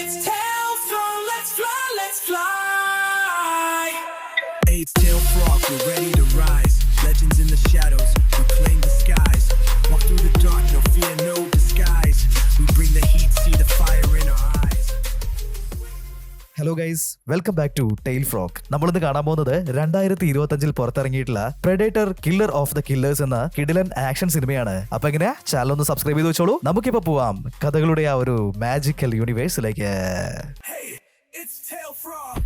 It's Tailfrog, let's fly, let's fly. It's Tailfrog, we're ready to rise. Legends in the shadows, we claim the skies. Walk through the dark, no fear, no disguise. We bring the heat, see the fire in our eyes. Hello guys, welcome back to tail frock. നമ്മളിന്ന് കാണാൻ പോകുന്നത് 2025 പുറത്തിറങ്ങിയിട്ടുള്ള predator killer of the killers എന്ന കിടിലൻ action സിനിമയാണ്. അപ്പൊ എങ്ങനെയാ, channel ഒന്ന് സബ്സ്ക്രൈബ് ചെയ്ത് വെച്ചോളൂ. നമുക്കിപ്പോ പോവാം കഥകളുടെ ആ ഒരു മാജിക്കൽ യൂണിവേഴ്സിലേക്ക്. Hey, it's Tailfrog.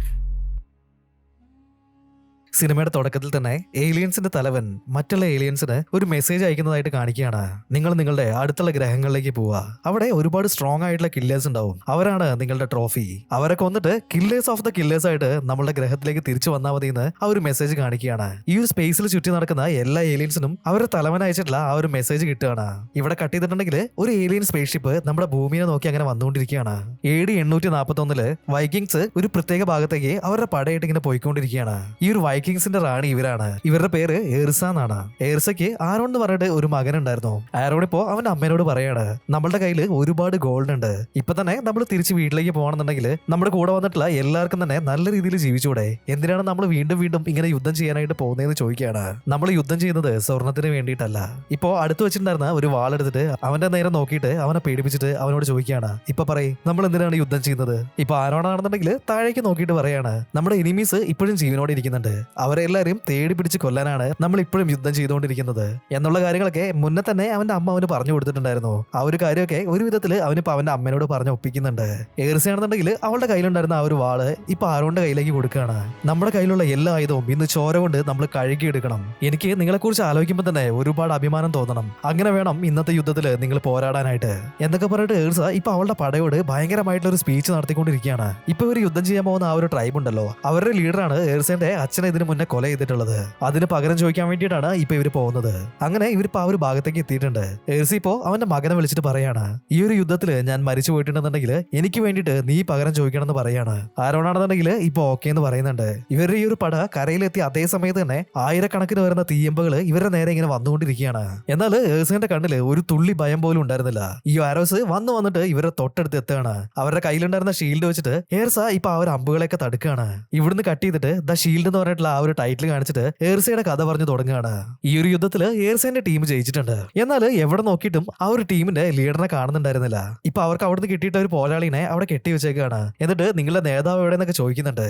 സിനിമയുടെ തുടക്കത്തിൽ തന്നെ ഏലിയൻസിന്റെ തലവൻ മറ്റുള്ള ഏലിയൻസിന് ഒരു മെസ്സേജ് അയക്കുന്നതായിട്ട് കാണിക്കുകയാണ്. നിങ്ങൾ നിങ്ങളുടെ അടുത്തുള്ള ഗ്രഹങ്ങളിലേക്ക് പോവുക. അവിടെ ഒരുപാട് സ്ട്രോങ് ആയിട്ടുള്ള കില്ലേഴ്സ് ഉണ്ടാവും. അവരാണ് നിങ്ങളുടെ ട്രോഫി. അവരെ കൊന്നിട്ട് കില്ലേഴ്സ് ഓഫ് ദ കില്ലേഴ്സ് ആയിട്ട് നമ്മളുടെ ഗ്രഹത്തിലേക്ക് തിരിച്ചു വന്നാൽ മതി എന്ന് ആ ഒരു മെസ്സേജ് കാണിക്കുകയാണ്. ഈ ഒരു സ്പേസിൽ ചുറ്റി നടക്കുന്ന എല്ലാ ഏലിയൻസിനും അവരുടെ തലവൻ അയച്ചിട്ടുള്ള ആ ഒരു മെസ്സേജ് കിട്ടുകയാണ്. ഇവിടെ കട്ട് ചെയ്തിട്ടുണ്ടെങ്കിൽ ഒരു ഏലിയൻ സ്പേസ് ഷിപ്പ് നമ്മുടെ ഭൂമിയെ നോക്കി അങ്ങനെ വന്നുകൊണ്ടിരിക്കുകയാണ്. AD 841 വൈക്കിങ്സ് ഒരു പ്രത്യേക ഭാഗത്തേക്ക് അവരുടെ പടയായിട്ട് ഇങ്ങനെ പോയിക്കൊണ്ടിരിക്കുകയാണ്. ഈ ഒരു വൈക്കിങ്സിന്റെ റാണി ഇവരാണ്. ഇവരുടെ പേര് ഏർസ എന്നാണ്. ഏർസയ്ക്ക് ആരോൺ എന്ന് പറഞ്ഞിട്ട് ഒരു മകൻ ഉണ്ടായിരുന്നു. ആരോൺ ഇപ്പോ അവന്റെ അമ്മേനോട് പറയാണ്, നമ്മളുടെ കയ്യിൽ ഒരുപാട് ഗോൾഡ് ഉണ്ട്. ഇപ്പൊ തന്നെ നമ്മൾ തിരിച്ച് വീട്ടിലേക്ക് പോകണമെന്നുണ്ടെങ്കിൽ നമ്മുടെ കൂടെ വന്നിട്ടുള്ള എല്ലാവർക്കും തന്നെ നല്ല രീതിയിൽ ജീവിച്ചൂടെ? എന്തിനാണ് നമ്മൾ വീണ്ടും വീണ്ടും ഇങ്ങനെ യുദ്ധം ചെയ്യാനായിട്ട് പോകുന്നതെന്ന് ചോദിക്കുകയാണ്. നമ്മൾ യുദ്ധം ചെയ്യുന്നത് സ്വർണത്തിന് വേണ്ടിയിട്ടല്ല. ഇപ്പോ അടുത്ത് വെച്ചിട്ടുണ്ടായിരുന്ന ഒരു വാളെടുത്തിട്ട് അവന്റെ നേരെ നോക്കിയിട്ട് അവനെ പേടിപ്പിച്ചിട്ട് അവനോട് ചോദിക്കുകയാണ്, ഇപ്പൊ പറയും നമ്മൾ എന്തിനാണ് യുദ്ധം ചെയ്യുന്നത്? ഇപ്പൊ ആരോണാണെന്നുണ്ടെങ്കിൽ താഴേക്ക് നോക്കിയിട്ട് പറയാണ്, നമ്മുടെ എനിമീസ് ഇപ്പോഴും ജീവനോടെ ഇരിക്കുന്നുണ്ട്. അവരെല്ലാരും തേടി പിടിച്ച് കൊല്ലാനാണ് നമ്മൾ ഇപ്പോഴും യുദ്ധം ചെയ്തുകൊണ്ടിരിക്കുന്നത് എന്നുള്ള കാര്യങ്ങളൊക്കെ മുന്നേ തന്നെ അവന്റെ അമ്മ അവന് പറഞ്ഞു കൊടുത്തിട്ടുണ്ടായിരുന്നു. ആ ഒരു കാര്യമൊക്കെ ഒരു വിധത്തിൽ അവനിപ്പോ അവന്റെ അമ്മയോട് പറഞ്ഞ് ഒപ്പിക്കുന്നുണ്ട്. ഏർസയാണെന്നുണ്ടെങ്കിൽ അവളുടെ കയ്യിലുണ്ടായിരുന്ന ആ ഒരു വാള് ഇപ്പൊ ആരോണിന്റെ കയ്യിലേക്ക് കൊടുക്കുകയാണ്. നമ്മുടെ കയ്യിലുള്ള എല്ലാ ആയുധവും ഇന്ന് ചോര കൊണ്ട് നമ്മൾ കഴുകിയെടുക്കണം. എനിക്ക് നിങ്ങളെ കുറിച്ച് ആലോചിക്കുമ്പോൾ തന്നെ ഒരുപാട് അഭിമാനം തോന്നണം. അങ്ങനെ വേണം ഇന്നത്തെ യുദ്ധത്തിൽ നിങ്ങൾ പോരാടാനായിട്ട് എന്നൊക്കെ പറഞ്ഞിട്ട് ഏർസ ഇപ്പൊ അവളുടെ പടയോട് ഭയങ്കരമായിട്ടുള്ള ഒരു സ്പീച്ച് നടത്തിക്കൊണ്ടിരിക്കുകയാണ്. ഇപ്പൊ ഇവർ യുദ്ധം ചെയ്യാൻ പോകുന്ന ആ ഒരു ട്രൈബ് ഉണ്ടല്ലോ, അവരുടെ ലീഡറാണ് ഏർസന്റെ അച്ഛനെ ഇതിന് മുന്നേ കൊല ചെയ്തിട്ടുള്ളത്. അതിന് പകരം ചോദിക്കാൻ വേണ്ടിയിട്ടാണ് ഇപ്പൊ ഇവര് പോകുന്നത്. അങ്ങനെ ഇവരിപ്പോ ആ ഒരു ഭാഗത്തേക്ക് എത്തിയിട്ടുണ്ട്. ഏർസി ഇപ്പോ അവന്റെ മകനെ വിളിച്ചിട്ട് പറയാണ്, ഈ ഒരു യുദ്ധത്തില് ഞാൻ മരിച്ചു പോയിട്ടുണ്ടെന്നുണ്ടെങ്കിൽ എനിക്ക് വേണ്ടിയിട്ട് നീ പകരം ചോദിക്കണം എന്ന് പറയാണ്. ആരോണാണെന്നുണ്ടെങ്കിൽ ഇപ്പൊ ഓക്കെ എന്ന് പറയുന്നുണ്ട്. ഇവരുടെ ഈ ഒരു പട കരയിലെത്തി അതേ സമയത്ത് തന്നെ ആയിരക്കണക്കിന് വരുന്ന തീയമ്പുകൾ ഇവരുടെ നേരെ ഇങ്ങനെ വന്നുകൊണ്ടിരിക്കുകയാണ്. എന്നാൽ ഏഴ്സിന്റെ കണ്ണില് ഒരു തുള്ളി ഭയം പോലും ഉണ്ടായിരുന്നില്ല. ഈ ആരോസ് വന്നിട്ട് ഇവരുടെ തൊട്ടടുത്ത് എത്തുകയാണ്. അവരുടെ കയ്യിലുണ്ടായിരുന്ന ഷീൽഡ് വെച്ചിട്ട് ഏർസ ഇപ്പൊ ആ ഒരു അമ്പുകളൊക്കെ തടുക്കുകയാണ്. ഇവിടുന്ന് കട്ട് ചെയ്തിട്ട് ദ ഷീൽഡ് എന്ന് പറഞ്ഞിട്ടുള്ള ആ ഒരു ടൈറ്റിൽ കാണിച്ചിട്ട് ഏർസയുടെ കഥ പറഞ്ഞു തുടങ്ങുകയാണ്. ഈ ഒരു യുദ്ധത്തില് ഏർസന്റെ ടീം ജയിച്ചിട്ടുണ്ട്. എന്നാൽ എവിടെ നോക്കിയിട്ടും ആ ഒരു ടീമിന്റെ ലീഡറിനെ കാണുന്നുണ്ടായിരുന്നില്ല. ഇപ്പൊ അവർക്ക് അവിടുന്ന് കിട്ടിയിട്ട് ഒരു പോരാളിനെ അവിടെ കെട്ടി വെച്ചേക്കാണ്. എന്നിട്ട് നിങ്ങളുടെ നേതാവ് എവിടെയെന്നൊക്കെ ചോദിക്കുന്നുണ്ട്.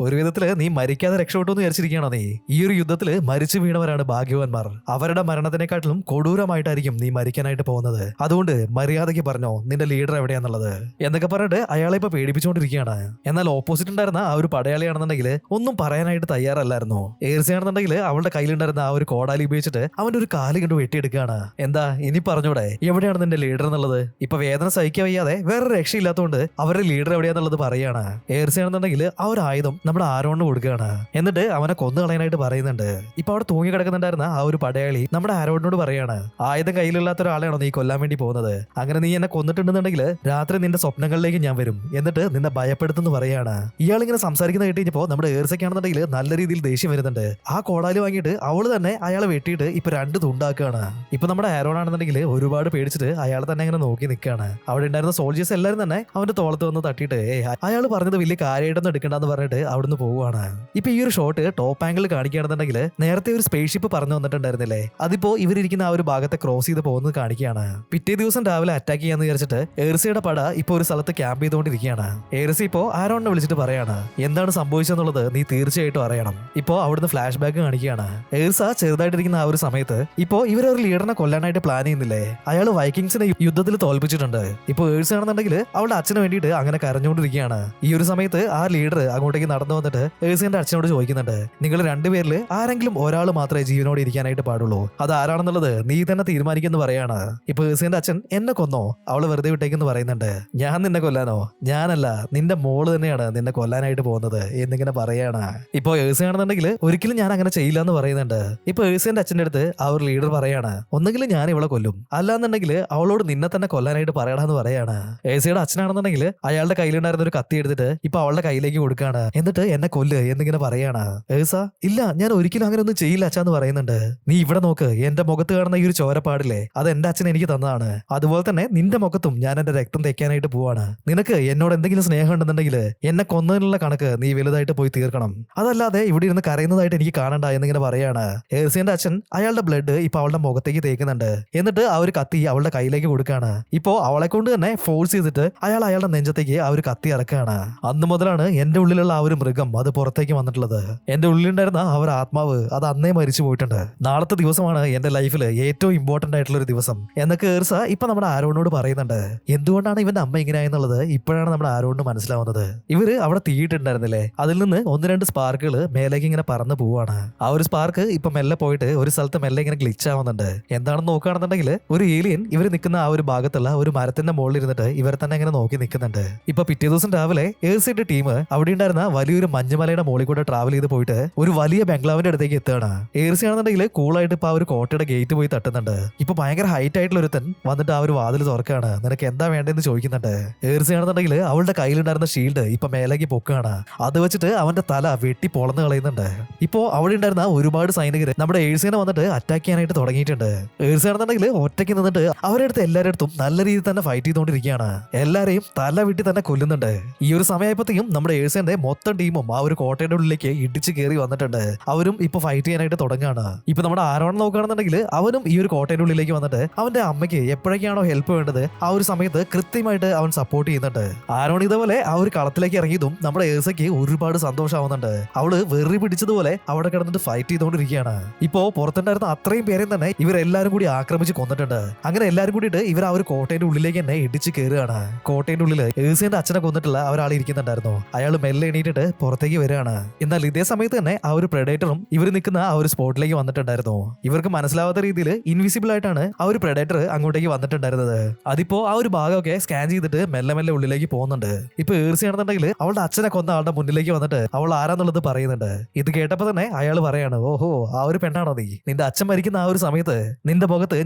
ഒരു വിധത്തില് നീ മരിക്കാതെ രക്ഷപ്പെട്ടു എന്ന് വിചാരിച്ചിരിക്കുകയാണോ നീ? ഈ ഒരു യുദ്ധത്തില് മരിച്ചു വീണവരാണ് ഭാഗ്യവാന്മാർ. അവരുടെ മരണത്തിനെക്കാട്ടിലും കൊടൂരമായിട്ടായിരിക്കും നീ മരിക്കാനായിട്ട് പോകുന്നത്. അതുകൊണ്ട് മര്യാദയ്ക്ക് പറഞ്ഞോ നിന്റെ ലീഡർ എവിടെയാന്നുള്ളത് എന്നൊക്കെ പറഞ്ഞിട്ട് അയാളെ ഇപ്പൊ പേടിപ്പിച്ചുകൊണ്ടിരിക്കുകയാണ്. എന്നാൽ ഓപ്പോസിറ്റ് ഉണ്ടായിരുന്ന ആ ഒരു പടയാളിയാണെന്നുണ്ടെങ്കിൽ ഒന്നും പറയാനായിട്ട് തയ്യാറല്ലായിരുന്നു. ഏർസയാണെന്നുണ്ടെങ്കിൽ അവളുടെ കയ്യിലുണ്ടായിരുന്ന ആ ഒരു കോടാലി ഉപയോഗിച്ചിട്ട് അവന്റെ ഒരു കാല് കണ്ട് വെട്ടിയെടുക്കുകയാണ്. എന്താ ഇനി പറഞ്ഞൂടെ എവിടെയാണ് നിന്റെ ലീഡർ എന്നുള്ളത്? ഇപ്പൊ വേദന സഹിക്കാൻ വയ്യാതെ വേറെ രക്ഷയില്ലാത്തതുകൊണ്ട് അവരുടെ ലീഡർ എവിടെയാന്നുള്ളത് പറയാണ്. ഏർസയാണെന്നുണ്ടെങ്കിൽ ആ ഒരു ആയുധം നമ്മുടെ ആരോണിന് കൊടുക്കുകയാണ്. എന്നിട്ട് അവനെ കൊന്നു കളയാനായിട്ട് പറയുന്നുണ്ട്. ഇപ്പൊ അവിടെ തൂങ്ങി കിടക്കുന്നുണ്ടായിരുന്ന ആ ഒരു പടയാളി നമ്മുടെ ആരോണിനോട് പറയാണ്, ആയുധം കയ്യിലില്ലാത്ത ഒരാളെയാണോ നീ കൊല്ലാൻ വേണ്ടി പോകുന്നത്? അങ്ങനെ നീ എന്നെ കൊന്നിട്ടുണ്ടെന്നുണ്ടെങ്കിൽ രാത്രി നിന്റെ സ്വപ്നങ്ങളിലേക്ക് ഞാൻ വരും, എന്നിട്ട് നിന്നെ ഭയപ്പെടുത്തുന്നു പറയാണ്. ഇയാൾ ഇങ്ങനെ സംസാരിക്കുന്ന കേട്ട് കഴിഞ്ഞപ്പോ നമ്മുടെ ഏർസയ്ക്കാണെന്നുണ്ടെങ്കിൽ നല്ല രീതിയിൽ ദേഷ്യം വരുന്നുണ്ട്. ആ കോടാലി വാങ്ങിയിട്ട് അവള് തന്നെ അയാളെ വെട്ടിയിട്ട് ഇപ്പൊ 2 തുണ്ടാക്കുകയാണ്. ഇപ്പൊ നമ്മുടെ ആരോൺ ആണെന്നുണ്ടെങ്കിൽ ഒരുപാട് പേടിച്ചിട്ട് അയാളെ തന്നെ അങ്ങനെ നോക്കി നിൽക്കുകയാണ്. അവിടെ ഉണ്ടായിരുന്ന സോൾജേഴ്സ് എല്ലാവരും തന്നെ അവന്റെ തോളത്ത് വന്ന് തട്ടിയിട്ട് അയാൾ പറഞ്ഞത് വലിയ കാര്യമായിട്ടൊന്നും എടുക്കണ്ടെന്ന് പറഞ്ഞിട്ട് അവിടുന്ന് പോവുകയാണ്. ഇപ്പൊ ഈ ഒരു ഷോട്ട് ടോപ്പ് ആംഗിൾ കാണിക്കുകയാണെന്നുണ്ടെങ്കിൽ നേരത്തെ ഒരു സ്പേസ് ഷിപ്പ് പറഞ്ഞു വന്നിട്ടുണ്ടായിരുന്നില്ലേ, അതിപ്പോ ഇവരിയ്ക്കുന്ന ആ ഒരു ഭാഗത്തെ ക്രോസ് ചെയ്ത് പോകുന്നത് കാണിക്കുകയാണ്. പിറ്റേ ദിവസം രാവിലെ അറ്റാക്ക് ചെയ്യാന്ന് വിചാരിച്ചിട്ട് ഏർസയുടെ പട ഇപ്പൊ ഒരു സ്ഥലത്ത് ക്യാമ്പ് ചെയ്തുകൊണ്ടിരിക്കുകയാണ്. ഏർസി ഇപ്പോ ആരോണിനെ വിളിച്ചിട്ട് പറയാണ്, എന്താണ് സംഭവിച്ചെന്നുള്ളത് നീ തീർച്ചയായിട്ടും അറിയണം. ഇപ്പോ അവിടുന്ന് ഫ്ലാഷ് ബാക്ക് കാണിക്കുകയാണ്. ഏർസ ചെറുതായിട്ടിരിക്കുന്ന ആ ഒരു സമയത്ത് ഇപ്പോ ഇവരൊരു ലീഡറിനെ കൊല്ലാനായിട്ട് പ്ലാൻ ചെയ്യുന്നില്ലേ, അയാൾ വൈക്കിങ്സിനെ യുദ്ധത്തിൽ തോൽപ്പിച്ചിട്ടുണ്ട്. ഇപ്പൊ ഏഴ്സ ആണെന്നുണ്ടെങ്കിൽ അവളുടെ അച്ഛന് വേണ്ടിയിട്ട് അങ്ങനെ കരഞ്ഞുകൊണ്ടിരിക്കുകയാണ്. ഈ ഒരു സമയത്ത് ആ ലീഡർ അങ്ങോട്ടേക്ക് നടന്നു വന്നിട്ട് ഏഴ്സിന്റെ അച്ഛനോട് ചോദിക്കുന്നുണ്ട്, നിങ്ങൾ രണ്ടുപേരിൽ ആരെങ്കിലും ഒരാൾ മാത്രമേ ജീവനോട് ഇരിക്കാനായിട്ട് പാടുള്ളൂ, അത് ആരാണെന്നുള്ളത് നീ തന്നെ തീരുമാനിക്കുന്നു പറയാണ്. ഇപ്പൊ ഏഴ്സിന്റെ അച്ഛൻ എന്നെ കൊന്നോ, അവള് വെറുതെ വിട്ടേക്കെന്ന് പറയുന്നുണ്ട്. ഞാൻ നിന്നെ കൊല്ലാനോ? ഞാനല്ല, നിന്റെ മോള് തന്നെയാണ് നിന്നെ കൊല്ലാനായിട്ട് പോകുന്നത് എന്നിങ്ങനെ പറയാണ്. ഇപ്പൊ ഏഴ്സയാണെന്നുണ്ടെങ്കിൽ ഒരിക്കലും ഞാൻ അങ്ങനെ ചെയ്യില്ല എന്ന് പറയുന്നുണ്ട്. ഇപ്പൊ ഏഴ്സയുടെ അച്ഛന്റെ അടുത്ത് ആ ഒരു ലീഡർ പറയാണ്, ഒന്നെങ്കിൽ ഞാൻ ഇവളെ കൊല്ലും, അല്ലാന്നുണ്ടെങ്കിൽ അവളോട് നിന്നെ തന്നെ കൊല്ലാനായിട്ട് പറയടാന്ന് പറയാണ്. ഏഴ്സയുടെ അച്ഛനാണെന്നുണ്ടെങ്കിൽ അയാളുടെ കയ്യിലുണ്ടായിരുന്ന ഒരു കത്തി എടുത്തിട്ട് ഇപ്പൊ അവളുടെ കയ്യിലേക്ക് കൊടുക്കാണ്. എന്നിട്ട് എന്നെ കൊല്ല് എന്നിങ്ങനെ പറയാണ്. ഏഴ്സ ഇല്ല, ഞാൻ ഒരിക്കലും അങ്ങനെ ഒന്നും ചെയ്യില്ല അച്ഛാന്ന് പറയുന്നുണ്ട്. നീ ഇവിടെ നോക്ക്, എന്റെ മുഖത്ത് കാണുന്ന ഈ ഒരു ചോരപ്പാടില്ലേ, അത് എന്റെ അച്ഛൻ എനിക്ക് തന്നതാണ്. അതുപോലെ തന്നെ നിന്റെ മുഖത്തും ഞാൻ എന്റെ രക്തം തേക്കാനായിട്ട് പോവാണ്. നിനക്ക് എന്നോട് എന്തെങ്കിലും സ്നേഹം ഉണ്ടെന്നുണ്ടെങ്കിൽ എന്നെ കൊന്നതിനുള്ള കണക്ക് നീ വലുതായിട്ട് പോയി തീർക്കണം, അതല്ലാതെ ഇവിടെ ഇരുന്ന് കരയുന്നതായിട്ട് എനിക്ക് കാണണ്ട എന്നിങ്ങനെ പറയാണ്. ഏഴ്സിന്റെ അച്ഛൻ അയാളുടെ ബ്ലഡ് ഇപ്പൊ അവളുടെ മുഖത്തേക്ക് തേക്കുന്നുണ്ട്. എന്നിട്ട് ആ ഒരു കത്തി അവളുടെ കയ്യിലേക്ക് കൊടുക്കാണ്. ഇപ്പോ അവളെ കൊണ്ട് തന്നെ ഫോഴ്സ് ചെയ്തിട്ട് അയാളുടെ നെഞ്ചത്തേക്ക് ആ ഒരു കത്തി ഇറക്കാണ്. അന്ന് മുതലാണ് എന്റെ ഉള്ളിലുള്ള ആ ഒരു മൃഗം അത് പുറത്തേക്ക് വന്നിട്ടുള്ളത്. എന്റെ ഉള്ളിലുണ്ടായിരുന്ന ആ ഒരു ആത്മാവ് അത് അന്നേ മരിച്ചു പോയിട്ടുണ്ട്. നാളത്തെ ദിവസമാണ് എന്റെ ലൈഫിൽ ഏറ്റവും ഇമ്പോർട്ടന്റ് ആയിട്ടുള്ള ഒരു ദിവസം എന്നൊക്കെ ഏഴ്സ ഇപ്പൊ നമ്മുടെ ആരോണിനോട് പറയുന്നുണ്ട്. എന്തുകൊണ്ടാണ് ഇവന്റെ അമ്മ ഇങ്ങനെയായെന്നുള്ളത് ഇപ്പോഴാണ് നമ്മുടെ ആരോണിന് മനസ്സിലാവുന്നത്. ഇവര് അവിടെ തീയിട്ടുണ്ടായിരുന്നില്ലേ, അതിൽ നിന്ന് 1-2 സ്പാർക്കുകൾ മേലേക്ക് ഇങ്ങനെ പറന്ന് പോവാണ്. ആ ഒരു സ്പാർക്ക് ഇപ്പൊ മെല്ലെ പോയിട്ട് ഒരു സ്ഥലത്ത് മെല്ലെ ഇങ്ങനെ ഗ്ലിച്ച് ആവുന്നുണ്ട്. എന്താണെന്ന് നോക്കുകയാണെന്നുണ്ടെങ്കിൽ ഒരു ഏലിയൻ ഇവർ നിൽക്കുന്ന ആ ഒരു ഭാഗത്തുള്ള ഒരു മരത്തിന്റെ മുകളിൽ ഇരുന്നിട്ട് ഇവരെ തന്നെ ഇങ്ങനെ നോക്കി നിൽക്കുന്നുണ്ട്. ഇപ്പൊ പിറ്റേ ദിവസം രാവിലെ ഏഴ്സയുടെ ടീം അവിടെ ഉണ്ടായിരുന്ന വലിയൊരു മഞ്ഞുമലയുടെ മുകളിൽ കൂടെ ട്രാവൽ ചെയ്ത് പോയിട്ട് ഒരു വലിയ ബംഗ്ലാവിന്റെ അടുത്തേക്ക് എത്തുകയാണ്. ഏഴ്സിയാണെന്നുണ്ടെങ്കിൽ കൂളായിട്ട് ഇപ്പൊ ആ ഒരു കോട്ടയുടെ ഗേറ്റ് പോയി തട്ടുന്നുണ്ട്. ഇപ്പൊ ഭയങ്കര ഹൈറ്റ് ആയിട്ടുള്ള ഒരുത്തൻ വന്നിട്ട് ആ ഒരു വാതിൽ തുറക്കാണ്. നിനക്ക് എന്താ വേണ്ടതെന്ന് ചോദിക്കുന്നുണ്ട്. ഏഴ്സിയാണെന്നുണ്ടെങ്കിൽ അവളുടെ കയ്യിലുണ്ടായിരുന്ന ഷീൽഡ് ഇപ്പൊ മേലേക്ക് പൊക്കാണ്. അത് വെച്ചിട്ട് അവന്റെ തല വെട്ടി പൊളന്ന് കളയുന്നുണ്ട്. ഇപ്പോ അവിടെ ഉണ്ടായിരുന്ന ഒരുപാട് സൈനികർ നമ്മുടെ ഏഴ്സിനെ വന്നിട്ട് അറ്റാക്ക് ചെയ്യാനായിട്ട് തുടങ്ങിയിട്ടുണ്ട്. ഏഴ്സിയാണെന്നുണ്ടെങ്കിൽ ഒറ്റയ്ക്ക് നിന്നിട്ട് അവരുടെ അടുത്ത് എല്ലാവരുടെ അടുത്തും നല്ല രീതിയിൽ തന്നെ ഫൈറ്റ് ചെയ്തുകൊണ്ടിരിക്കുകയാണ്. എല്ലാരെയും തല വെട്ടി തന്നെ കൊല്ലുന്നുണ്ട്. ഈ ഒരു സമയപ്പോഴത്തേക്കും നമ്മുടെ ഏഴ്സിന്റെ മൊത്തം ടീമും ആ ഒരു കോട്ടയുടെ ഉള്ളിലേക്ക് ഇടിച്ച് കയറി വന്നിട്ടുണ്ട്. അവരും ഇപ്പൊ ഫൈറ്റ് ചെയ്യാനായിട്ട് തുടങ്ങുകയാണ്. ഇപ്പൊ നമ്മുടെ ആരോൺ നോക്കുകയാണെന്നുണ്ടെങ്കിൽ അവനും ഈ ഒരു കോട്ടയുടെ ഉള്ളിലേക്ക് വന്നിട്ട് അവന്റെ അമ്മയ്ക്ക് എപ്പോഴൊക്കെയാണോ ഹെൽപ്പ് വേണ്ടത് ആ ഒരു സമയത്ത് കൃത്യമായിട്ട് അവൻ സപ്പോർട്ട് ചെയ്യുന്നുണ്ട്. ആരോൺ ഇതേപോലെ ആ ഒരു കളത്തിലേക്ക് ഇറങ്ങിയതും നമ്മുടെ ഏഴ്സയ്ക്ക് ഒരുപാട് സന്തോഷമാവുന്നുണ്ട്. അവള് വെറി പിടിച്ചതുപോലെ അവിടെ കിടന്നിട്ട് ഫൈറ്റ് ചെയ്തുകൊണ്ടിരിക്കുകയാണ്. ഇപ്പോ പുറത്തുണ്ടായിരുന്ന അത്രയും പേരെയും തന്നെ ഇവരെല്ലാരും കൂടി ആക്രമിച്ച് കൊന്നിട്ടുണ്ട്. അങ്ങനെ എല്ലാരും കൂടിയിട്ട് ഇവർ ആ ഒരു കോട്ടയുടെ ഉള്ളിലേക്ക് തന്നെ ഇടിച്ച് കയറുകയാണ്. കോട്ടയുടെ ഉള്ളിൽ ഏഴ്സിന്റെ അച്ഛനെ കൊന്നിട്ടുള്ള ഒരാൾ ഇരിക്കുന്നുണ്ടായിരുന്നു. അയാൾ മെല്ലെ എണീറ്റിട്ട് പുറത്തേക്ക് വരികയാണ്. എന്നാൽ ഇതേ സമയത്ത് തന്നെ ആ ഒരു പ്രെഡേറ്ററും ഇവർ നിൽക്കുന്ന ആ ഒരു സ്പോട്ടിലേക്ക് വന്നിട്ടുണ്ടായിരുന്നു. ഇവർക്ക് മനസ്സിലാവാത്ത രീതിയിൽ ഇൻവിസിബിൾ ആയിട്ടാണ് ആ ഒരു പ്രെഡേറ്റർ അങ്ങോട്ടേക്ക് വന്നിട്ടുണ്ടായിരുന്നത്. അതിപ്പോ ആ ഒരു ഭാഗമൊക്കെ സ്കാൻ ചെയ്തിട്ട് മെല്ലെ മെല്ലെ ഉള്ളിലേക്ക് പോകുന്നുണ്ട്. ഇപ്പൊ ഏഴ്സിയാണെന്നുണ്ടെങ്കിൽ അവളുടെ അച്ഛനെ കൊന്ന ആളുടെ മുന്നിലേക്ക് വന്നിട്ട് അവൾ ആരാന്നുള്ളത് പറയുന്നുണ്ട്. ഇത് കേട്ടപ്പോ തന്നെ അയാൾ പറയാണ്, ഓഹോ ആ ഒരു പെണ്ണാണോ നീ? നിന്റെ അച്ഛൻ മരിക്കുന്ന ആ ഒരു സമയത്ത് നിന്റെ മുഖത്ത്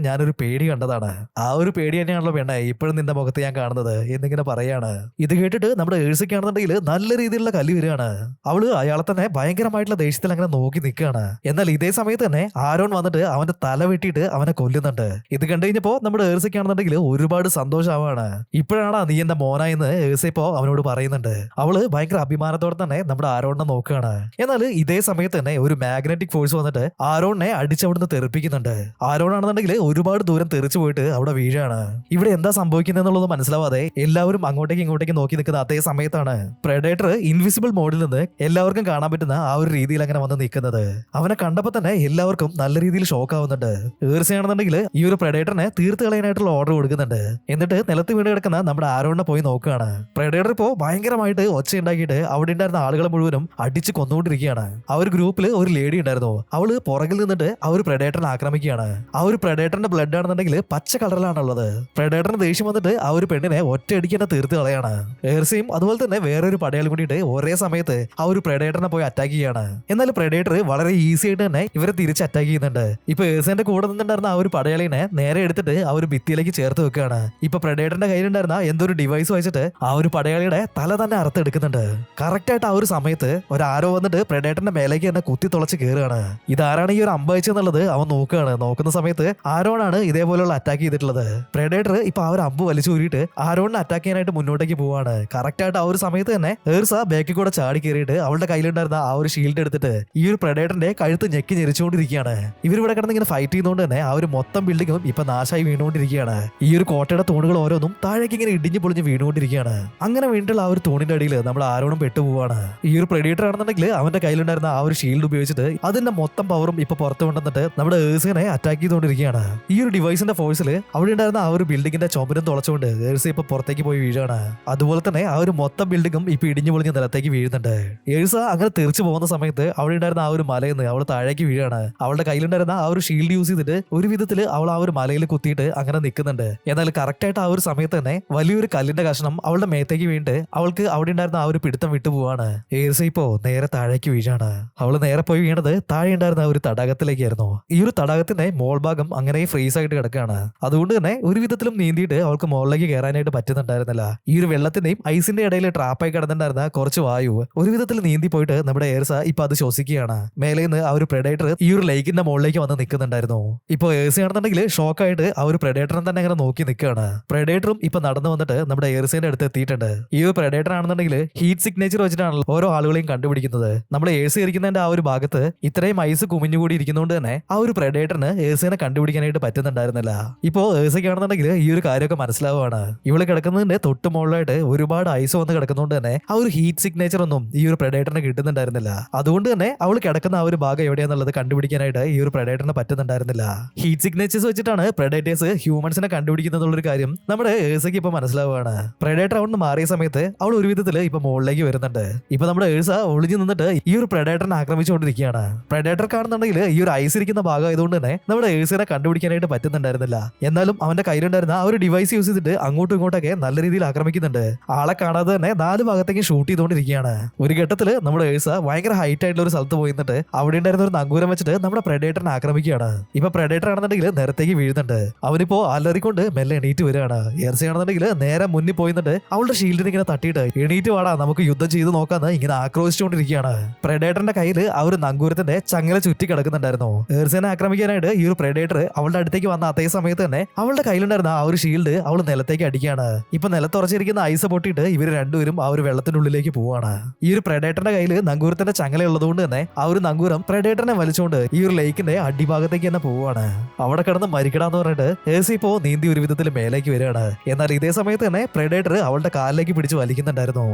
ഞാനൊരു പേടി കണ്ടതാണ്. ആ ഒരു പേടി തന്നെയാണല്ലോ പെണ്ണെ ഇപ്പോഴും നിന്റെ മുഖത്ത് ഞാൻ കാണുന്നത് എന്നിങ്ങനെ പറയാണ്. ഇത് കേട്ടിട്ട് നമ്മുടെ ഏഴ്സിക്കാണെന്നുണ്ടെങ്കിൽ നല്ല രീതിയിലുള്ള കലി വരികയാണ്. അവള് അയാളെ തന്നെ ഭയങ്കരമായിട്ടുള്ള ദേഷ്യത്തിൽ അങ്ങനെ നോക്കി നിൽക്കുകയാണ്. എന്നാൽ ഇതേ സമയത്ത് തന്നെ ആരോൺ വന്നിട്ട് അവന്റെ തല വെട്ടിയിട്ട് അവനെ കൊല്ലുന്നുണ്ട്. ഇത് കണ്ടു കഴിഞ്ഞപ്പോ നമ്മുടെ ഏഴ്സയ്ക്കാണെന്നുണ്ടെങ്കിൽ ഒരുപാട് സന്തോഷമാവാണ്. ഇപ്പോഴാണ് നീ എന്റെ മോനായെന്ന് ഏഴ്സ ഇപ്പോ അവനോട് പറയുന്നുണ്ട്. അവള് ഭയങ്കര അഭിമാനത്തോടെ തന്നെ നമ്മുടെ ആരോണിനെ നോക്കുകയാണ്. എന്നാൽ ഇതേ സമയത്ത് തന്നെ ഒരു മാഗ്നറ്റിക് ഫോഴ്സ് വന്നിട്ട് ആരോണിനെ അടിച്ചവിടുന്ന് തെറിപ്പിക്കുന്നുണ്ട്. ആരോണാണെന്നുണ്ടെങ്കിൽ ഒരുപാട് ദൂരം തെറിച്ചു പോയിട്ട് അവിടെ വീഴാണ്. ഇവിടെ എന്താ സംഭവിക്കുന്നതെന്നുള്ളത് മനസ്സിലാവാതെ എല്ലാവരും അങ്ങോട്ടേക്ക് ഇങ്ങോട്ടേക്ക് നോക്കി നിൽക്കുന്ന അതേ സമയത്താണ് പ്രെഡേറ്റർ ഇൻവിസിബിൾ മോഡിൽ നിന്ന് എല്ലാവർക്കും കാണാൻ പറ്റുന്ന ആ ഒരു രീതിയിൽ അങ്ങനെ വന്ന് നിൽക്കുന്നത്. അവനെ കണ്ടപ്പോ തന്നെ എല്ലാവർക്കും നല്ല രീതിയിൽ ഷോക്ക് ആവുന്നുണ്ട്. ഏഴ്സിയാണെന്നുണ്ടെങ്കിൽ ഈ ഒരു പ്രെഡേറ്ററിനെ തീർത്ത് കളയാനായിട്ടുള്ള ഓർഡർ കൊടുക്കുന്നുണ്ട്. എന്നിട്ട് നിലത്ത് വീണ് കിടക്കുന്ന നമ്മുടെ ആരോണിനെ പോയി നോക്കുകയാണ്. പ്രെഡേറ്റർ ഇപ്പോ ഭയങ്കരമായിട്ട് ഒച്ച ഉണ്ടാക്കിയിട്ട് അവിടെ ഉണ്ടായിരുന്ന ആളുകളെ മുഴുവനും അടിച്ച് കൊന്നുകൊണ്ടിരിക്കുകയാണ്. ആ ഒരു ഗ്രൂപ്പിൽ ഒരു ലേഡി ഉണ്ടായിരുന്നു. അവള് പുറകിൽ നിന്നിട്ട് ആ ഒരു പ്രെഡേറ്ററിനെ ആക്രമിക്കുകയാണ്. ആ ഒരു പ്രെഡേറ്ററിന്റെ ബ്ലഡ് ആണെന്നുണ്ടെങ്കിൽ പച്ച കളറിലാണുള്ളത്. പ്രെഡേറ്ററിന് ദേഷ്യം വന്നിട്ട് ആ ഒരു പെണ്ണിനെ ഒറ്റയടിക്ക് തന്നെ തീർത്ത് കളയാണ്. ഏഴ്സിയും അതുപോലെ തന്നെ വേറൊരു പടയാളി കൂടിയിട്ട് ഒരേ സമയത്ത് ആ ഒരു പ്രെഡേറ്ററിനെ പോയി അറ്റാക്ക് ചെയ്യാണ്. എന്നാൽ പ്രെഡേറ്റർ വളരെ ഈസി ആയിട്ട് തന്നെ ഇവരെ തിരിച്ച് അറ്റാക്ക് ചെയ്യുന്നുണ്ട്. ഇപ്പൊ ഏഴ്സിന്റെ കൂടെ നിന്നുണ്ടായിരുന്ന ആ ഒരു പടയാളിനെ നേരെ എടുത്തിട്ട് ആ ഒരു ഭിത്തിയിലേക്ക് ചേർത്ത് വെക്കുകയാണ്. ഇപ്പൊ പ്രെഡേറ്ററിന്റെ കയ്യിലുണ്ടായിരുന്ന എന്തോ ഒരു ഡിവൈസ് വെച്ചിട്ട് ആ ഒരു പടയാളിയുടെ തല തന്നെ അറുത്തെടുക്കുന്നുണ്ട്. കറക്റ്റ് ആയിട്ട് ആ ഒരു സമയത്ത് ഒരാരോ വന്നിട്ട് പ്രെഡേറ്ററിന്റെ മേലേക്ക് തന്നെ കുത്തി തുളച്ച് കയറുകയാണ്. ഇതാരാണ് ഈ ഒരു അമ്പ വെച്ചെന്നുള്ളത് അവൻ നോക്കുകയാണ്. നോക്കുന്ന സമയത്ത് ആരോണാണ് ഇതേപോലെയുള്ള അറ്റാക്ക് ചെയ്തിട്ടുള്ളത്. പ്രെഡേറ്റർ ഇപ്പൊ ആ ഒരു അമ്പ് വലിച്ചു ഊരിയിട്ട് ആരോണിനെ അറ്റാക്ക് ചെയ്യാനായിട്ട് മുന്നോട്ടേക്ക് പോവാണ്. കറക്റ്റ് ആയിട്ട് ആ ഒരു സമയത്ത് തന്നെ ഏഴ്സ ബാക്കിൽ കൂടെ ചാടി കയറിയിട്ട് അവളുടെ കയ്യിലുണ്ടായിരുന്ന ആ ഒരു ഷീൽഡ് എടുത്തിട്ട് ഈ ഒരു പ്രെഡേറ്ററിന്റെ കഴുത്ത് ഞെക്കി ഞെരിച്ചുകൊണ്ടിരിക്കുകയാണ്. ഇവരിവിടെ കിടന്ന് ഇങ്ങനെ ഫൈറ്റ് ചെയ്യുന്നതുകൊണ്ട് തന്നെ ആ ഒരു മൊത്തം ബിൽഡിങ്ങും ഇപ്പൊ നാശമായി വീണുകൊണ്ടിരിക്കുകയാണ്. ഈ ഒരു കോട്ടയുടെ തൂണുകൾ ഓരോന്നും താഴേക്ക് ഇങ്ങനെ ഇടിഞ്ഞു പൊളിഞ്ഞ് വീണുകൊണ്ടിരിക്കുകയാണ്. അങ്ങനെ വീണ്ടുള്ള ആ ഒരു തൂണിന്റെ അടിയിൽ നമ്മൾ ആരോണും പെട്ടുപോവാണ്. ഈ ഒരു പ്രെഡേറ്റർ ആണെന്നുണ്ടെങ്കിൽ അവന്റെ കയ്യിലുണ്ടായിരുന്ന ആ ഒരു ഷീൽഡ് ഉപയോഗിച്ചിട്ട് അതിന്റെ മൊത്തം പവറും ഇപ്പൊ പുറത്തു കൊണ്ടുവന്നിട്ട് നമ്മുടെ ഏഴ്സിനെ അറ്റാക്ക് ചെയ്തുകൊണ്ടിരിക്കുകയാണ്. ഈ ഒരു ഡിവൈസിന്റെ ഫോഴ്സിൽ അവിടെ ഉണ്ടായിരുന്ന ആ ഒരു ബിൽഡിങ്ങിന്റെ ചുമരും തുളച്ചുകൊണ്ട് ഏഴ്സ ഇപ്പൊ പുറത്തേക്ക് പോയി വീഴാണ്. അതുപോലെ തന്നെ ആ ഒരു മൊത്തം ബിൽഡിങ്ങും ഇപ്പൊ ഇടിഞ്ഞു പൊളിഞ്ഞ് നിലത്തേക്ക് വീഴുന്നുണ്ട്. ഏഴ്സ അങ്ങനെ തെറിച്ചു പോകുന്ന സമയത്ത് അവിടെ ഉണ്ടായിരുന്ന ആ ഒരു മലയിൽ നിന്ന് അവൾ താഴേക്ക് വീഴാണ്. അവളുടെ കയ്യിലുണ്ടായിരുന്ന ആ ഒരു ഷീൽഡ് യൂസ് ചെയ്തിട്ട് ഒരു വിധത്തിൽ അവൾ ആ ഒരു മലയിൽ കുത്തിയിട്ട് അങ്ങനെ നിൽക്കുന്നുണ്ട്. എന്നാൽ കറക്റ്റ് ആയിട്ട് ആ ഒരു സമയത്ത് തന്നെ വലിയൊരു കല്ലിന്റെ കഷ്ണം അവളുടെ മേത്തേക്ക് വീണിട്ട് അവൾക്ക് അവിടെ ഉണ്ടായിരുന്ന ആ ഒരു പിടുത്തം വിട്ടുപോവാണ്. ഏഴ്സ ഇപ്പോ നേരെ താഴെ താഴേക്ക് വീഴാണ്. അവള് നേരെ പോയി വീണത് താഴെ ഉണ്ടായിരുന്ന ഒരു തടാകത്തിലേക്കായിരുന്നു. ഈ ഒരു തടാകത്തിന്റെ മോൾ ഭാഗം അങ്ങനെ ഫ്രീസ് ആയിട്ട് കിടക്കുകയാണ്. അതുകൊണ്ട് തന്നെ ഒരു വിധത്തിലും നീന്തിയിട്ട് അവൾക്ക് മുകളിലേക്ക് കയറാനായിട്ട് പറ്റുന്നുണ്ടായിരുന്നില്ല. ഈ ഒരു വെള്ളത്തിന്റെയും ഐസിന്റെ ഇടയിൽ ട്രാപ്പായി കിടന്നിട്ടുണ്ടായിരുന്ന കുറച്ച് വായു ഒരു വിധത്തിൽ നീന്തി പോയിട്ട് നമ്മുടെ ഏഴ്സ ഇപ്പൊ അത് ശ്വസിക്കുകയാണ്. മേലെ നിന്ന് ആ ഒരു പ്രെഡേറ്റർ ഈ ഒരു ലേക്കിന്റെ മുകളിലേക്ക് വന്ന് നിൽക്കുന്നുണ്ടായിരുന്നു. ഇപ്പൊ ഏഴ്സ ആണെന്നുണ്ടെങ്കിൽ ഷോക്കായിട്ട് ആ ഒരു പ്രെഡേറ്ററിനെ തന്നെ അങ്ങനെ നോക്കി നിൽക്കുകയാണ്. പ്രെഡേറ്ററും ഇപ്പൊ നടന്നു വന്നിട്ട് നമ്മുടെ ഏഴ്സയുടെ അടുത്ത് എത്തിയിട്ടുണ്ട്. ഈ ഒരു പ്രെഡേറ്റർ ആണെന്നുണ്ടെങ്കിൽ ഹീറ്റ് സിഗ്നേച്ചർ വെച്ചിട്ടാണല്ലോ ഓരോ ആളുകളെയും കണ്ടുപിടിക്കുന്നത്. നമ്മുടെ ഏഴ്സ ഇരിക്കുന്നതിന്റെ ആ ഒരു ഭാഗത്ത് ഇത്രയും ഐസ് കുമിഞ്ഞുകൂടി ഇരിക്കുന്നതുകൊണ്ട് തന്നെ ആ ഒരു പ്രെഡേറ്ററിന് ഏഴ്സയെ കണ്ടുപിടിക്കാനായിട്ട് പറ്റുന്നുണ്ടായിരുന്നില്ല. ഇപ്പോ ഏഴ്സയ്ക്കാണെന്നുണ്ടെങ്കിൽ ഈ ഒരു കാര്യമൊക്കെ മനസ്സിലാവുകയാണ്. ഇവള് കിടക്കുന്നതിന്റെ തൊട്ട് മുകളിലായിട്ട് ഒരുപാട് ഐസ് വന്ന് കിടക്കുന്നതുകൊണ്ട് തന്നെ ആ ഒരു ഹീറ്റ് സിഗ്നേച്ചർ ഒന്നും ഈ ഒരു പ്രെഡേറ്ററിന് കിട്ടുന്നുണ്ടായിരുന്നില്ല. അതുകൊണ്ട് തന്നെ അവൾ കിടക്കുന്ന ആ ഒരു ഭാഗം എവിടെയാന്നുള്ളത് കണ്ടുപിടിക്കാനായിട്ട് ഈ ഒരു പ്രെഡേറ്ററിന് പറ്റുന്നുണ്ടായിരുന്നില്ല. ഹീറ്റ് സിഗ്നേച്ചേഴ്സ് വെച്ചിട്ടാണ് പ്രെഡേറ്റേഴ്സ് ഹ്യൂമൻസിനെ കണ്ടുപിടിക്കുന്നുള്ള കാര്യം നമ്മുടെ ഏഴ്സയ്ക്ക് ഇപ്പൊ മനസ്സിലാവുകയാണ്. പ്രെഡേറ്റർ അവിടെ നിന്ന് മാറിയ സമയത്ത് അവൾ ഒരു വിധത്തിൽ ഇപ്പൊ മുകളിലേക്ക് വരുന്നുണ്ട്. ഇപ്പൊ നമ്മുടെ ഏഴ്സ ഒളിഞ്ഞു നിന്നിട്ട് ഈ ഒരു പ്രെഡേറ്ററിനെ ആക്രമിച്ചുകൊണ്ടിരിക്കുകയാണ്. പ്രെഡേറ്റർ കാണുന്നുണ്ടെങ്കിൽ ഈ ഒരു ഐസ് ഇരിക്കുന്ന ഭാഗം ആയതുകൊണ്ട് തന്നെ നമ്മുടെ ഏഴ്സിനെ കണ്ടുപിടിക്കാനായിട്ട് പറ്റുന്നുണ്ടായിരുന്നില്ല. എന്നാലും അവന്റെ കയ്യിലുണ്ടായിരുന്ന ആ ഒരു ഡിവൈസ് യൂസ് ചെയ്തിട്ട് അങ്ങോട്ടും ഇങ്ങോട്ടൊക്കെ നല്ല രീതിയിൽ ആക്രമിക്കുന്നുണ്ട്. ആളെ കാണാതെ തന്നെ 4 ഭാഗത്തേക്ക് ഷൂട്ട് ചെയ്തുകൊണ്ടിരിക്കുകയാണ്. ഒരു ഘട്ടത്തില് നമ്മുടെ ഏഴ്സ ഭയങ്കര ഹൈറ്റ് ആയിട്ടുള്ള ഒരു സ്ഥലത്ത് പോയിന്നിട്ട് അവിടെ ഉണ്ടായിരുന്ന ഒരു നങ്കൂരം വെച്ചിട്ട് നമ്മുടെ പ്രെഡേറ്ററിനെ ആക്രമിക്കുകയാണ്. ഇപ്പൊ പ്രെഡേറ്റർ ആണെന്നുണ്ടെങ്കിൽ നിരത്തേക്ക് വീഴുന്നുണ്ട്. അവനിപ്പോ അലറിക്കൊണ്ട് മെല്ലെ എണീറ്റ് വരികയാണ്. ഏഴ്സ ആണെന്നുണ്ടെങ്കിൽ നേരെ മുന്നിൽ പോയിന്നിട്ട് അവളുടെ ഷീൽഡിന് ഇങ്ങനെ തട്ടിയിട്ട് എണീറ്റ് വാടാ നമുക്ക് യുദ്ധം ചെയ്ത് നോക്കാന്ന് ഇങ്ങനെ ആക്രോശിച്ചുകൊണ്ടിരിക്കുകയാണ്. പ്രെഡേറ്ററിന്റെ കയ്യിൽ ആ ഒരു നങ്കൂരത്തിന്റെ ചങ്ങല ചുറ്റി കിടക്കുന്നുണ്ടായിരുന്നു. ഏഴ്സനെ ആക്രമിക്കാനായിട്ട് ഈ ഒരു പ്രെഡേറ്റർ അവളുടെ അടുത്തേക്ക് വന്ന അതേ സമയത്ത് തന്നെ അവളുടെ കയ്യിലുണ്ടായിരുന്ന ആ ഒരു ഷീൽഡ് അവൾ നിലത്തേക്ക് അടിക്കുകയാണ്. ഇപ്പൊ നിലത്തുറച്ചിരിക്കുന്ന ഐസ് പൊട്ടിയിട്ട് ഇവർ രണ്ടുപേരും ആ ഒരു വെള്ളത്തിന്റെ ഉള്ളിലേക്ക് പോവാണ്. ഈ ഒരു പ്രെഡേറ്ററിന്റെ കയ്യിൽ നങ്കൂരത്തിന്റെ ചങ്ങല ഉള്ളതുകൊണ്ട് തന്നെ ആ ഒരു നങ്കൂരം പ്രെഡേറ്ററിനെ വലിച്ചുകൊണ്ട് ഈ ഒരു ലേക്കിന്റെ അടിഭാഗത്തേക്ക് തന്നെ പോവാണ്. അവിടെ കിടന്ന് മരിക്കടാന്ന് പറഞ്ഞിട്ട് ഏഴ്സ ഇപ്പോ നീന്തി ഒരു വിധത്തിൽ മേലേക്ക് വരികയാണ്. എന്നാൽ ഇതേ സമയത്ത് തന്നെ പ്രെഡേറ്റർ അവളുടെ കാലിലേക്ക് പിടിച്ച് വലിക്കുന്നുണ്ടായിരുന്നു.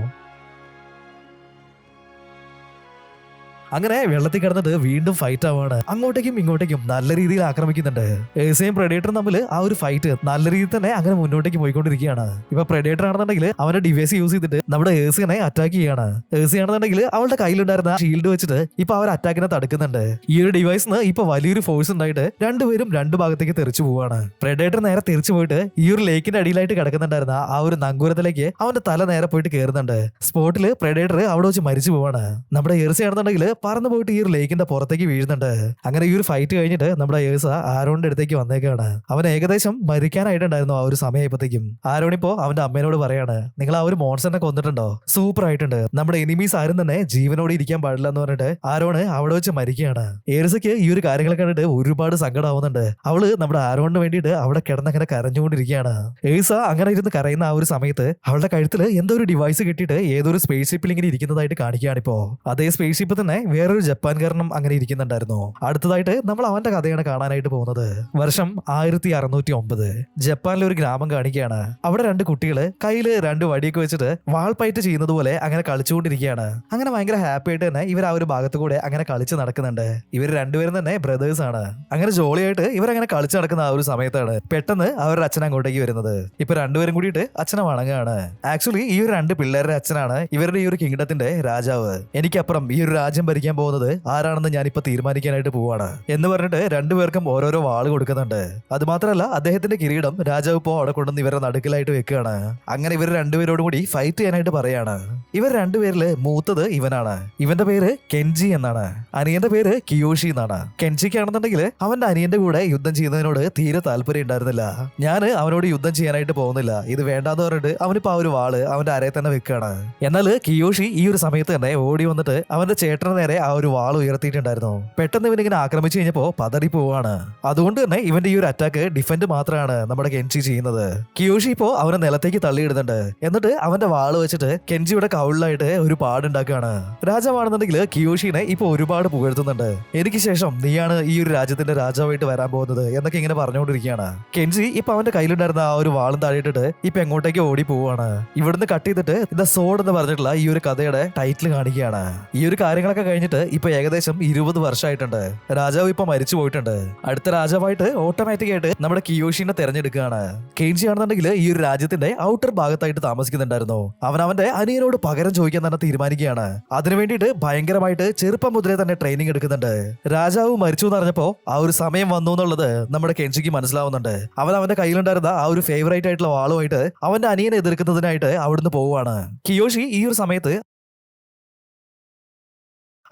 അങ്ങനെ വെള്ളത്തിൽ കിടന്നിട്ട് വീണ്ടും ഫൈറ്റ് ആവാണ്. അങ്ങോട്ടേക്കും ഇങ്ങോട്ടേക്കും നല്ല രീതിയിൽ ആക്രമിക്കുന്നുണ്ട്. ഏഴ്സയും പ്രെഡേറ്ററും തമ്മിൽ ആ ഒരു ഫൈറ്റ് നല്ല രീതിയിൽ തന്നെ അങ്ങനെ മുന്നോട്ടേക്ക് പോയിക്കൊണ്ടിരിക്കുകയാണ്. ഇപ്പൊ പ്രെഡേറ്റർ ആണെന്നുണ്ടെങ്കിൽ അവന്റെ ഡിവൈസ് യൂസ് ചെയ്തിട്ട് നമ്മുടെ ഏഴ്സിനെ അറ്റാക്ക് ചെയ്യാണ്. ഏഴ്സ ആണെന്നുണ്ടെങ്കിൽ അവളുടെ കയ്യിലുണ്ടായിരുന്ന ഷീൽഡ് വെച്ചിട്ട് ഇപ്പൊ അവർ അറ്റാക്കിനെ തടുക്കുന്നുണ്ട്. ഈ ഒരു ഡിവൈസിന് ഇപ്പൊ വലിയൊരു ഫോഴ്സ് ഉണ്ടായിട്ട് രണ്ടുപേരും 2 ഭാഗത്തേക്ക് തെറിച്ചു പോവാണ്. പ്രെഡേറ്റർ നേരെ തിരിച്ചു പോയിട്ട് ഈ ഒരു ലേക്കിന്റെ അടിയിലായിട്ട് കിടക്കുന്നുണ്ടായിരുന്ന ആ ഒരു നങ്കൂരത്തിലേക്ക് അവന്റെ തല നേരെ പോയിട്ട് കയറുന്നുണ്ട്. സ്പോട്ടില് പ്രെഡേറ്റർ അവിടെ വെച്ച് മരിച്ചു പോവാണ്. നമ്മുടെ ഏഴ്സ ആണെന്നുണ്ടെങ്കിൽ പറന്നു പോയിട്ട് ഈ ഒരു ലേക്കിന്റെ പുറത്തേക്ക് വീഴുന്നുണ്ട്. അങ്ങനെ ഈ ഒരു ഫൈറ്റ് കഴിഞ്ഞിട്ട് നമ്മുടെ ഏഴ്സ ആരോണിന്റെ അടുത്തേക്ക് വന്നേക്കാണ്. അവൻ ഏകദേശം മരിക്കാനായിട്ടുണ്ടായിരുന്നു ആ ഒരു സമയപ്പോഴത്തേക്കും. ആരോണിപ്പോ അവന്റെ അമ്മേനോട് പറയാണ്, നിങ്ങൾ ആ ഒരു മോൺസ്റ്ററിനെ കൊന്നിട്ടുണ്ടോ? സൂപ്പർ ആയിട്ടുണ്ട്. നമ്മുടെ എനിമീസ് ആരും തന്നെ ജീവനോടെ ഇരിക്കാൻ പാടില്ല എന്ന് പറഞ്ഞിട്ട് ആരോണ് അവിടെ വെച്ച് മരിക്കുകയാണ്. ഏഴ്സയ്ക്ക് ഈ ഒരു കാര്യങ്ങളെ കണ്ടിട്ട് ഒരുപാട് സങ്കടമാവുന്നുണ്ട്. അവള് നമ്മുടെ ആരോണിന് വേണ്ടിയിട്ട് അവിടെ കിടന്നങ്ങനെ കരഞ്ഞുകൊണ്ടിരിക്കുകയാണ്. ഏഴ്സ അങ്ങനെ ഇരുന്ന് കരയുന്ന ആ ഒരു സമയത്ത് അവളുടെ കഴുത്തിൽ എന്തോ ഒരു ഡിവൈസ് കിട്ടിയിട്ട് ഏതൊരു സ്പേസ് ഷിപ്പിൽ ഇങ്ങനെ ഇരിക്കുന്നതായിട്ട് കാണിക്കുകയാണിപ്പോ. അതേ സ്പേസ് ഷിപ്പ് തന്നെ വേറൊരു ജപ്പാൻകാരനും അങ്ങനെ ഇരിക്കുന്നുണ്ടായിരുന്നു. അടുത്തതായിട്ട് നമ്മൾ അവന്റെ കഥയാണ് കാണാനായിട്ട് പോകുന്നത്. വർഷം 1609 ജപ്പാനിലെ ഒരു ഗ്രാമം കാണിക്കുകയാണ്. അവിടെ 2 കുട്ടികള് കയ്യില് 2 വടിയൊക്കെ വെച്ചിട്ട് വാൾപ്പയറ്റ് ചെയ്യുന്നത് പോലെ അങ്ങനെ കളിച്ചുകൊണ്ടിരിക്കുകയാണ്. അങ്ങനെ ഭയങ്കര ഹാപ്പി ആയിട്ട് തന്നെ ഇവർ ആ ഒരു ഭാഗത്ത് കൂടെ അങ്ങനെ കളിച്ച് നടക്കുന്നുണ്ട്. ഇവർ രണ്ടുപേരും തന്നെ ബ്രദേഴ്സ് ആണ്. അങ്ങനെ ജോളിയായിട്ട് ഇവരങ്ങനെ കളിച്ച് നടക്കുന്ന ആ ഒരു സമയത്താണ് പെട്ടെന്ന് അവരുടെ അച്ഛൻ അങ്ങോട്ടേക്ക് വരുന്നത്. ഇപ്പൊ രണ്ടുപേരും കൂടിയിട്ട് അച്ഛനെ വണങ്ങുകയാണ്. ആക്ച്വലി ഈ ഒരു 2 പിള്ളേരുടെ അച്ഛനാണ് ഇവരുടെ ഈ ഒരു കിങ്ഡത്തിന്റെ രാജാവ്. എനിക്കപ്പുറം ഈ ഒരു രാജ്യം ഭരിക്കാൻ പോകുന്നത് ആരാണെന്ന് ഞാനിപ്പോ തീരുമാനിക്കാനായിട്ട് പോവാണ് എന്ന് പറഞ്ഞിട്ട് 2 പേർക്കും ഓരോരോ വാള് കൊടുക്കുന്നുണ്ട്. അത് മാത്രമല്ല അദ്ദേഹത്തിന്റെ കിരീടം രാജാവ് ഇപ്പോ അവിടെ കൊണ്ടുവന്ന് ഇവരുടെ നടുക്കിലായിട്ട് വെക്കുകയാണ്. അങ്ങനെ ഇവർ 2 പേരോടും കൂടി ഫൈറ്റ് ചെയ്യാനായിട്ട് പറയാണ്. ഇവർ 2 പേരില് മൂത്തത് ഇവനാണ്. ഇവന്റെ പേര് കെൻജി എന്നാണ്. അനിയന്റെ പേര് കിയോഷി എന്നാണ്. കെൻജിക്കാണെന്നുണ്ടെങ്കിൽ അവന്റെ അനിയന്റെ കൂടെ യുദ്ധം ചെയ്യുന്നതിനോട് തീരെ താല്പര്യം ഉണ്ടായിരുന്നില്ല. ഞാന് അവനോട് യുദ്ധം ചെയ്യാനായിട്ട് പോകുന്നില്ല, ഇത് വേണ്ടാന്ന് പറഞ്ഞിട്ട് അവനിപ്പോ ആ ഒരു വാള് അവന്റെ അരയെ തന്നെ വെക്കുകയാണ്. എന്നാൽ കിയോഷി ഈ ഒരു സമയത്ത് തന്നെ ഓടി വന്നിട്ട് അവന്റെ ചേട്ടന് നേരെ ആ ഒരു വാൾ ഉയർത്തിയിട്ടുണ്ടായിരുന്നു. പെട്ടെന്ന് ഇവനിങ്ങനെ ആക്രമിച്ചു കഴിഞ്ഞപ്പോ പതറി പോവാണ്. അതുകൊണ്ട് തന്നെ ഇവന്റെ ഈ ഒരു അറ്റാക്ക് ഡിഫെൻഡ് മാത്രമാണ് നമ്മുടെ കെൻജി ചെയ്യുന്നത്. കിയോഷി ഇപ്പോ അവനെ നിലത്തേക്ക് തള്ളിയിടുന്നുണ്ട്. എന്നിട്ട് അവന്റെ വാള് വെച്ചിട്ട് കെൻജിയുടെ കവിളിലായിട്ട് ഒരു പാടുണ്ടാക്കുകയാണ്. രാജാവാണെന്നുണ്ടെങ്കിൽ കിയോഷിനെ ഇപ്പൊ ഒരുപാട് പുകഴ്ത്തുന്നുണ്ട്. എനിക്ക് ശേഷം നീയാണ് ഈ ഒരു രാജ്യത്തിന്റെ രാജാവായിട്ട് വരാൻ പോകുന്നത് എന്നൊക്കെ ഇങ്ങനെ പറഞ്ഞുകൊണ്ടിരിക്കുകയാണ്. കെൻജി ഇപ്പൊ അവന്റെ കയ്യിലുണ്ടായിരുന്ന ആ ഒരു വാളും താഴെയിട്ടിട്ട് ഇപ്പൊ എങ്ങോട്ടേക്ക് ഓടി പോവാണ്. ഇവിടുന്ന് കട്ട് ചെയ്തിട്ട് ദ സോഡ് എന്ന് പറഞ്ഞിട്ടുള്ള ഈ ഒരു കഥയുടെ ടൈറ്റിൽ കാണിക്കുകയാണ്. ഈ ഒരു കാര്യങ്ങളൊക്കെ കഴിഞ്ഞിട്ട് ഇപ്പൊ ഏകദേശം 20 വർഷമായിട്ടുണ്ട്. രാജാവ് ഇപ്പൊ മരിച്ചു പോയിട്ടുണ്ട്. അടുത്ത രാജാവായിട്ട് ഓട്ടോമാറ്റിക് ആയിട്ട് നമ്മുടെ കിയോഷിനെ തെരഞ്ഞെടുക്കുകയാണ്. കെൻജി ആണെന്നുണ്ടെങ്കിൽ ഈ ഒരു രാജ്യത്തിന്റെ ഔട്ടർ ഭാഗത്തായിട്ട് താമസിക്കുന്നുണ്ടായിരുന്നു. അവൻ അവന്റെ അനിയനോട് പകരം ചോദിക്കാൻ തന്നെ തീരുമാനിക്കുകയാണ്. അതിനു വേണ്ടിയിട്ട് ഭയങ്കരമായിട്ട് ചെറുപ്പം മുതലേ തന്നെ ട്രെയിനിങ് എടുക്കുന്നുണ്ട്. രാജാവ് മരിച്ചു എന്ന് പറഞ്ഞപ്പോ ആ ഒരു സമയം വന്നു എന്നുള്ളത് നമ്മുടെ കെൻജിക്ക് മനസ്സിലാവുന്നുണ്ട്. അവൻ അവന്റെ കയ്യിലുണ്ടായിരുന്ന ആ ഒരു ഫേവറേറ്റ് ആയിട്ടുള്ള വാളുമായിട്ട് അവന്റെ അനിയനെ എതിർക്കുന്നതിനായിട്ട് അവിടുന്ന് പോവുകയാണ്. കിയോഷി ഈ ഒരു സമയത്ത്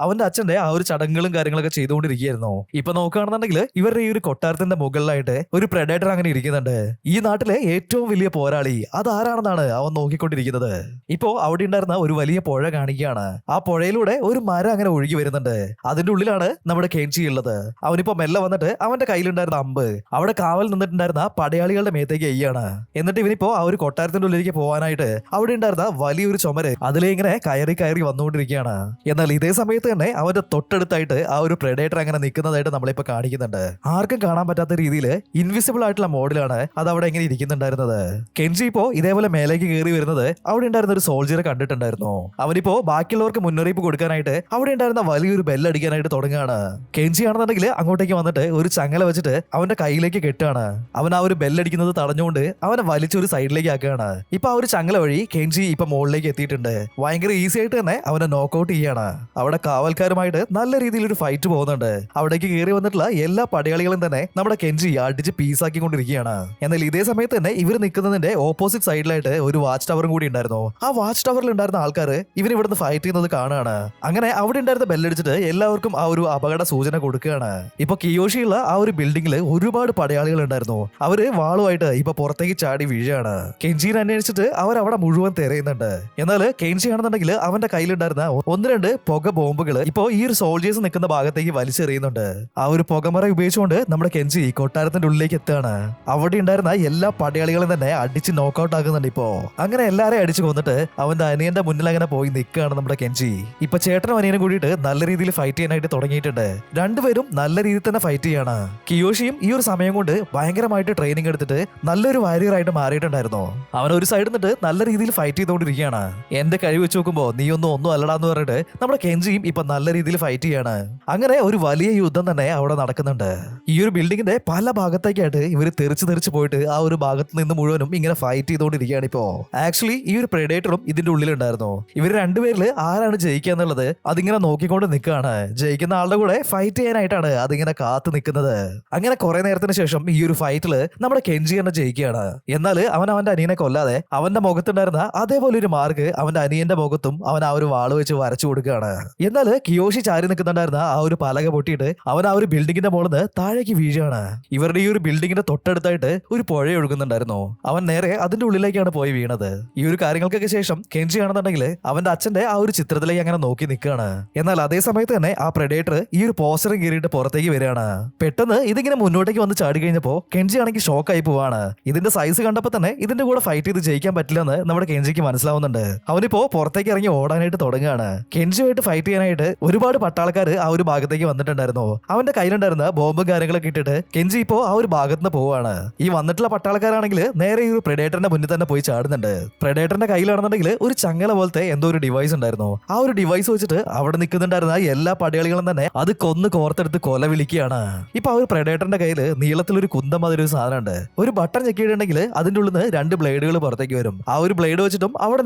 അവന്റെ അച്ഛന്റെ ആ ഒരു ചടങ്ങുകളും കാര്യങ്ങളൊക്കെ ചെയ്തുകൊണ്ടിരിക്കുകയായിരുന്നു. ഇപ്പൊ നോക്കുകയാണെന്നുണ്ടെങ്കിൽ ഇവരുടെ ഈ ഒരു കൊട്ടാരത്തിന്റെ മുകളിലായിട്ട് ഒരു പ്രെഡേറ്റർ അങ്ങനെ ഇരിക്കുന്നുണ്ട്. ഈ നാട്ടിലെ ഏറ്റവും വലിയ പോരാളി അതാരാണെന്നാണ് അവൻ നോക്കിക്കൊണ്ടിരിക്കുന്നത്. ഇപ്പോ അവിടെ ഉണ്ടായിരുന്ന ഒരു വലിയ പുഴ കാണിക്കുകയാണ്. ആ പുഴയിലൂടെ ഒരു മരം അങ്ങനെ ഒഴുകി വരുന്നുണ്ട്. അതിന്റെ ഉള്ളിലാണ് നമ്മുടെ കെൻജി ഉള്ളത്. അവനിപ്പോ മെല്ലെ വന്നിട്ട് അവന്റെ കയ്യിലുണ്ടായിരുന്ന അമ്പ് അവിടെ കാവൽ നിന്നിട്ടുണ്ടായിരുന്ന പടയാളികളുടെ മേത്തേക്ക് എയ്യാണ്. എന്നിട്ട് ഇവനിപ്പോ ആ ഒരു കൊട്ടാരത്തിന്റെ ഉള്ളിലേക്ക് പോകാനായിട്ട് അവിടെ ഉണ്ടായിരുന്ന വലിയൊരു ചുമര് അതിലെ ഇങ്ങനെ കയറി കയറി വന്നുകൊണ്ടിരിക്കുകയാണ്. എന്നാൽ ഇതേ സമയത്ത് തന്നെ അവന്റെ തൊട്ടടുത്തായിട്ട് ആ ഒരു പ്രെഡേറ്റർ അങ്ങനെ നിൽക്കുന്നതായിട്ട് നമ്മളിപ്പോ കാണിക്കുന്നുണ്ട്. ആർക്കും കാണാൻ പറ്റാത്ത രീതിയിൽ ഇൻവിസിബിൾ ആയിട്ടുള്ള മോഡിലാണ് അത് അവിടെ ഇങ്ങനെ ഇരിക്കുന്നുണ്ടായിരുന്നത്. കെൻജി ഇപ്പോ ഇതേപോലെ മേലേക്ക് കയറി വരുന്നത് അവിടെ ഉണ്ടായിരുന്ന ഒരു സോൾജറെ കണ്ടിട്ടുണ്ടായിരുന്നു. അവനിപ്പോ ബാക്കിയുള്ളവർക്ക് മുന്നറിയിപ്പ് കൊടുക്കാനായിട്ട് അവിടെ ഉണ്ടായിരുന്ന വലിയൊരു ബെല്ലടിക്കാനായിട്ട് തുടങ്ങുകയാണ്. കെൻജി ആണെന്നുണ്ടെങ്കിൽ അങ്ങോട്ടേക്ക് വന്നിട്ട് ഒരു ചങ്ങല വെച്ചിട്ട് അവന്റെ കയ്യിലേക്ക് കെട്ടാണ്. അവൻ ആ ഒരു ബെല്ലടിക്കുന്നത് തടഞ്ഞുകൊണ്ട് അവനെ വലിച്ചൊരു സൈഡിലേക്ക് ആക്കുകയാണ്. ഇപ്പൊ ആ ഒരു ചങ്ങല വഴി കെൻജി ഇപ്പൊ മുകളിലേക്ക് എത്തിയിട്ടുണ്ട്. ഭയങ്കര ഈസി ആയിട്ട് തന്നെ അവനെ നോക്കൌട്ട് ചെയ്യാണ്. അവിടെ കാവൽക്കാരുമായിട്ട് നല്ല രീതിയിൽ ഒരു ഫൈറ്റ് പോകുന്നുണ്ട്. അവിടേക്ക് കയറി വന്നിട്ടുള്ള എല്ലാ പടയാളികളും തന്നെ നമ്മുടെ കെൻജി അടിച്ച് പീസാക്കിക്കൊണ്ടിരിക്കുകയാണ്. എന്നാൽ ഇതേ സമയത്ത് തന്നെ ഇവർ നിൽക്കുന്നതിന്റെ ഓപ്പോസിറ്റ് സൈഡിലായിട്ട് ഒരു വാച്ച് ടവറും കൂടി ഉണ്ടായിരുന്നു. ആ വാച്ച് ടവറിൽ ഉണ്ടായിരുന്ന ആൾക്കാർ ഇവർ ഇവിടുന്ന് ഫൈറ്റ് ചെയ്യുന്നത് കാണുകയാണ്. അങ്ങനെ അവിടെ ഉണ്ടായിരുന്ന ബെല്ലടിച്ചിട്ട് എല്ലാവർക്കും ആ ഒരു അപകട സൂചന കൊടുക്കുകയാണ്. ഇപ്പൊ കിയോഷിയുള്ള ആ ഒരു ബിൽഡിംഗിൽ ഒരുപാട് പടയാളികൾ ഉണ്ടായിരുന്നു. അവര് വാളുമായിട്ട് ഇപ്പൊ പുറത്തേക്ക് ചാടി വീഴാണ്. കെൻജിനെ അന്വേഷിച്ചിട്ട് അവർ അവിടെ മുഴുവൻ തിരയുന്നുണ്ട്. എന്നാൽ കെൻജി ആണെന്നുണ്ടെങ്കിൽ അവന്റെ കയ്യിലുണ്ടായിരുന്ന ഒന്ന് രണ്ട് പുക ബോംബുകൾ ഇപ്പോ ഈ ഒരു സോൾജേഴ്സ് നിൽക്കുന്ന ഭാഗത്തേക്ക് വലിച്ചെറിയുന്നുണ്ട്. ആ ഒരു പുകമറ ഉപയോഗിച്ചുകൊണ്ട് നമ്മുടെ കെൻജി കൊട്ടാരത്തിന്റെ ഉള്ളിലേക്ക് എത്തുകയാണ്. അവിടെ ഉണ്ടായിരുന്ന എല്ലാ പടയാളികളും തന്നെ അടിച്ച് നോക്കൌട്ട് ആക്കുന്നുണ്ട്. ഇപ്പോ അങ്ങനെ എല്ലാരെയും അടിച്ചു കൊന്നിട്ട് അവന്റെ അനിയന്റെ മുന്നിൽ അങ്ങനെ പോയി നിൽക്കുകയാണ് നമ്മുടെ കെൻജി. ഇപ്പൊ ചേട്ടനും അനിയനും കൂടിയിട്ട് നല്ല രീതിയിൽ ഫൈറ്റ് ചെയ്യാനായിട്ട് തുടങ്ങിയിട്ടുണ്ട്. രണ്ടുപേരും നല്ല രീതിയിൽ തന്നെ ഫൈറ്റ് ചെയ്യാണ്. കിയോഷിയും ഈ ഒരു സമയം കൊണ്ട് ഭയങ്കരമായിട്ട് ട്രെയിനിങ് എടുത്തിട്ട് നല്ലൊരു വാരിയർ ആയിട്ട് മാറിയിട്ടുണ്ടായിരുന്നു. അവൻ ഒരു സൈഡിൽ നിന്നിട്ട് നല്ല രീതിയിൽ ഫൈറ്റ് ചെയ്തുകൊണ്ടിരിക്കുകയാണ്. എന്റെ കഴിവ് വെച്ച് നോക്കുമ്പോ നീ ഒന്നും അല്ലടാന്ന് പറഞ്ഞിട്ട് നമ്മുടെ കെൻജിയും ഇപ്പൊ നല്ല രീതിയിൽ ഫൈറ്റ് ചെയ്യാണ്. അങ്ങനെ ഒരു വലിയ യുദ്ധം തന്നെ അവിടെ നടക്കുന്നുണ്ട്. ഈ ഒരു ബിൽഡിങ്ങിന്റെ പല ഭാഗത്തേക്കായിട്ട് ഇവര് തെറിച്ച് പോയിട്ട് ആ ഒരു ഭാഗത്ത് നിന്ന് മുഴുവനും ഇങ്ങനെ ഫൈറ്റ് ചെയ്തുകൊണ്ടിരിക്കുകയാണ്. ഇപ്പോ ആക്ച്വലി ഈ ഒരു പ്രെഡേറ്ററും ഇതിന്റെ ഉള്ളിലുണ്ടായിരുന്നു. ഇവർ രണ്ടുപേരിൽ ആരാണ് ജയിക്കുക എന്നുള്ളത് അതിങ്ങനെ നോക്കിക്കൊണ്ട് നിൽക്കുകയാണ്. ജയിക്കുന്ന ആളുടെ കൂടെ ഫൈറ്റ് ചെയ്യാനായിട്ടാണ് അതിങ്ങനെ കാത്തു നിൽക്കുന്നത്. അങ്ങനെ കുറെ നേരത്തിന് ശേഷം ഈ ഒരു ഫൈറ്റില് നമ്മുടെ കെൻജി തന്നെ ജയിക്കുകയാണ്. എന്നാൽ അവൻ അവന്റെ അനിയനെ കൊല്ലാതെ അവന്റെ മുഖത്തുണ്ടായിരുന്ന അതേപോലെ ഒരു മാർക്ക് അവന്റെ അനിയന്റെ മുഖത്തും അവൻ ആ ഒരു വാള് വെച്ച് വരച്ചു കൊടുക്കുകയാണ്. എന്നാൽ കിയോഷി ചാരി നിൽക്കുന്നുണ്ടായിരുന്ന ആ ഒരു പലക പൊട്ടിയിട്ട് അവൻ ആ ഒരു ബിൽഡിങ്ങിന്റെ മുകളിൽ നിന്ന് താഴേക്ക് വീഴുകയാണ്. ഇവരുടെ ഈ ഒരു ബിൽഡിങ്ങിന്റെ തൊട്ടടുത്തായിട്ട് ഒരു പുഴ ഒഴുകുന്നുണ്ടായിരുന്നു. അവൻ നേരെ അതിന്റെ ഉള്ളിലേക്കാണ് പോയി വീണത്. ഈ ഒരു കാര്യങ്ങൾക്കൊക്കെ ശേഷം കെൻജി ആണെന്നുണ്ടെങ്കിൽ അവന്റെ അച്ഛന്റെ ആ ഒരു ചിത്രത്തിലേക്ക് അങ്ങനെ നോക്കി നിൽക്കുകയാണ്. എന്നാൽ അതേ സമയത്ത് തന്നെ ആ പ്രെഡേറ്റർ ഈ ഒരു പോസ്റ്ററും കീറിയിട്ട് പുറത്തേക്ക് വരികയാണ്. പെട്ടെന്ന് ഇതിങ്ങനെ മുന്നോട്ടേക്ക് വന്ന് ചാടി കഴിഞ്ഞപ്പോ കെൻജി ആണെങ്കിൽ ഷോക്കായി പോവാണ്. ഇതിന്റെ സൈസ് കണ്ടപ്പോ തന്നെ ഇതിന്റെ കൂടെ ഫൈറ്റ് ചെയ്ത് ജയിക്കാൻ പറ്റില്ലെന്ന് നമ്മുടെ കെൻജിക്ക് മനസ്സിലാവുന്നുണ്ട്. അവനിപ്പോ പുറത്തേക്ക് ഇറങ്ങി ഓടാനായിട്ട് തുടങ്ങുകയാണ്. കെൻജിയുമായിട്ട് ഫൈറ്റ് ചെയ്യാനായിട്ട് ഒരുപാട് പട്ടാളക്കാർ ആ ഒരു ഭാഗത്തേക്ക് വന്നിട്ടുണ്ടായിരുന്നു. അവന്റെ കയ്യിലുണ്ടായിരുന്ന ബോംബും കാര്യങ്ങളൊക്കെ ഇട്ടിട്ട് കെൻജി ഇപ്പോ ആ ഒരു ഭാഗത്ത് നിന്ന് പോവാണ്. ഈ വന്നിട്ടുള്ള പട്ടാളക്കാരാണെങ്കിൽ നേരെ ഈ ഒരു പ്രെഡേറ്ററിന്റെ മുന്നിൽ തന്നെ പോയി ചാടുന്നുണ്ട്. പ്രെഡേറ്ററിന്റെ കയ്യിലാണെന്നുണ്ടെങ്കിൽ ഒരു ചങ്ങല പോലത്തെ എന്തോ ഒരു ഡിവൈസ് ഉണ്ടായിരുന്നു. ആ ഒരു ഡിവൈസ് വെച്ചിട്ട് അവിടെ നിൽക്കുന്നുണ്ടായിരുന്ന എല്ലാ പടയാളികളും തന്നെ അത് കൊന്ന് കോർത്തെടുത്ത് കൊല വിളിക്കുകയാണ്. ഇപ്പൊ ആ ഒരു പ്രെഡേറ്ററിന്റെ കയ്യിൽ നീളത്തിലൊരു കുന്തം മാതിരി ഒരു സാധനം ഉണ്ട്. ഒരു ബട്ടൺ ഞെക്കിയിട്ടുണ്ടെങ്കിൽ അതിന്റെ ഉള്ളിൽ നിന്ന് രണ്ട് ബ്ലേഡുകൾ പുറത്തേക്ക് വരും. ആ ഒരു ബ്ലേഡ് വെച്ചിട്ടും അവിടെ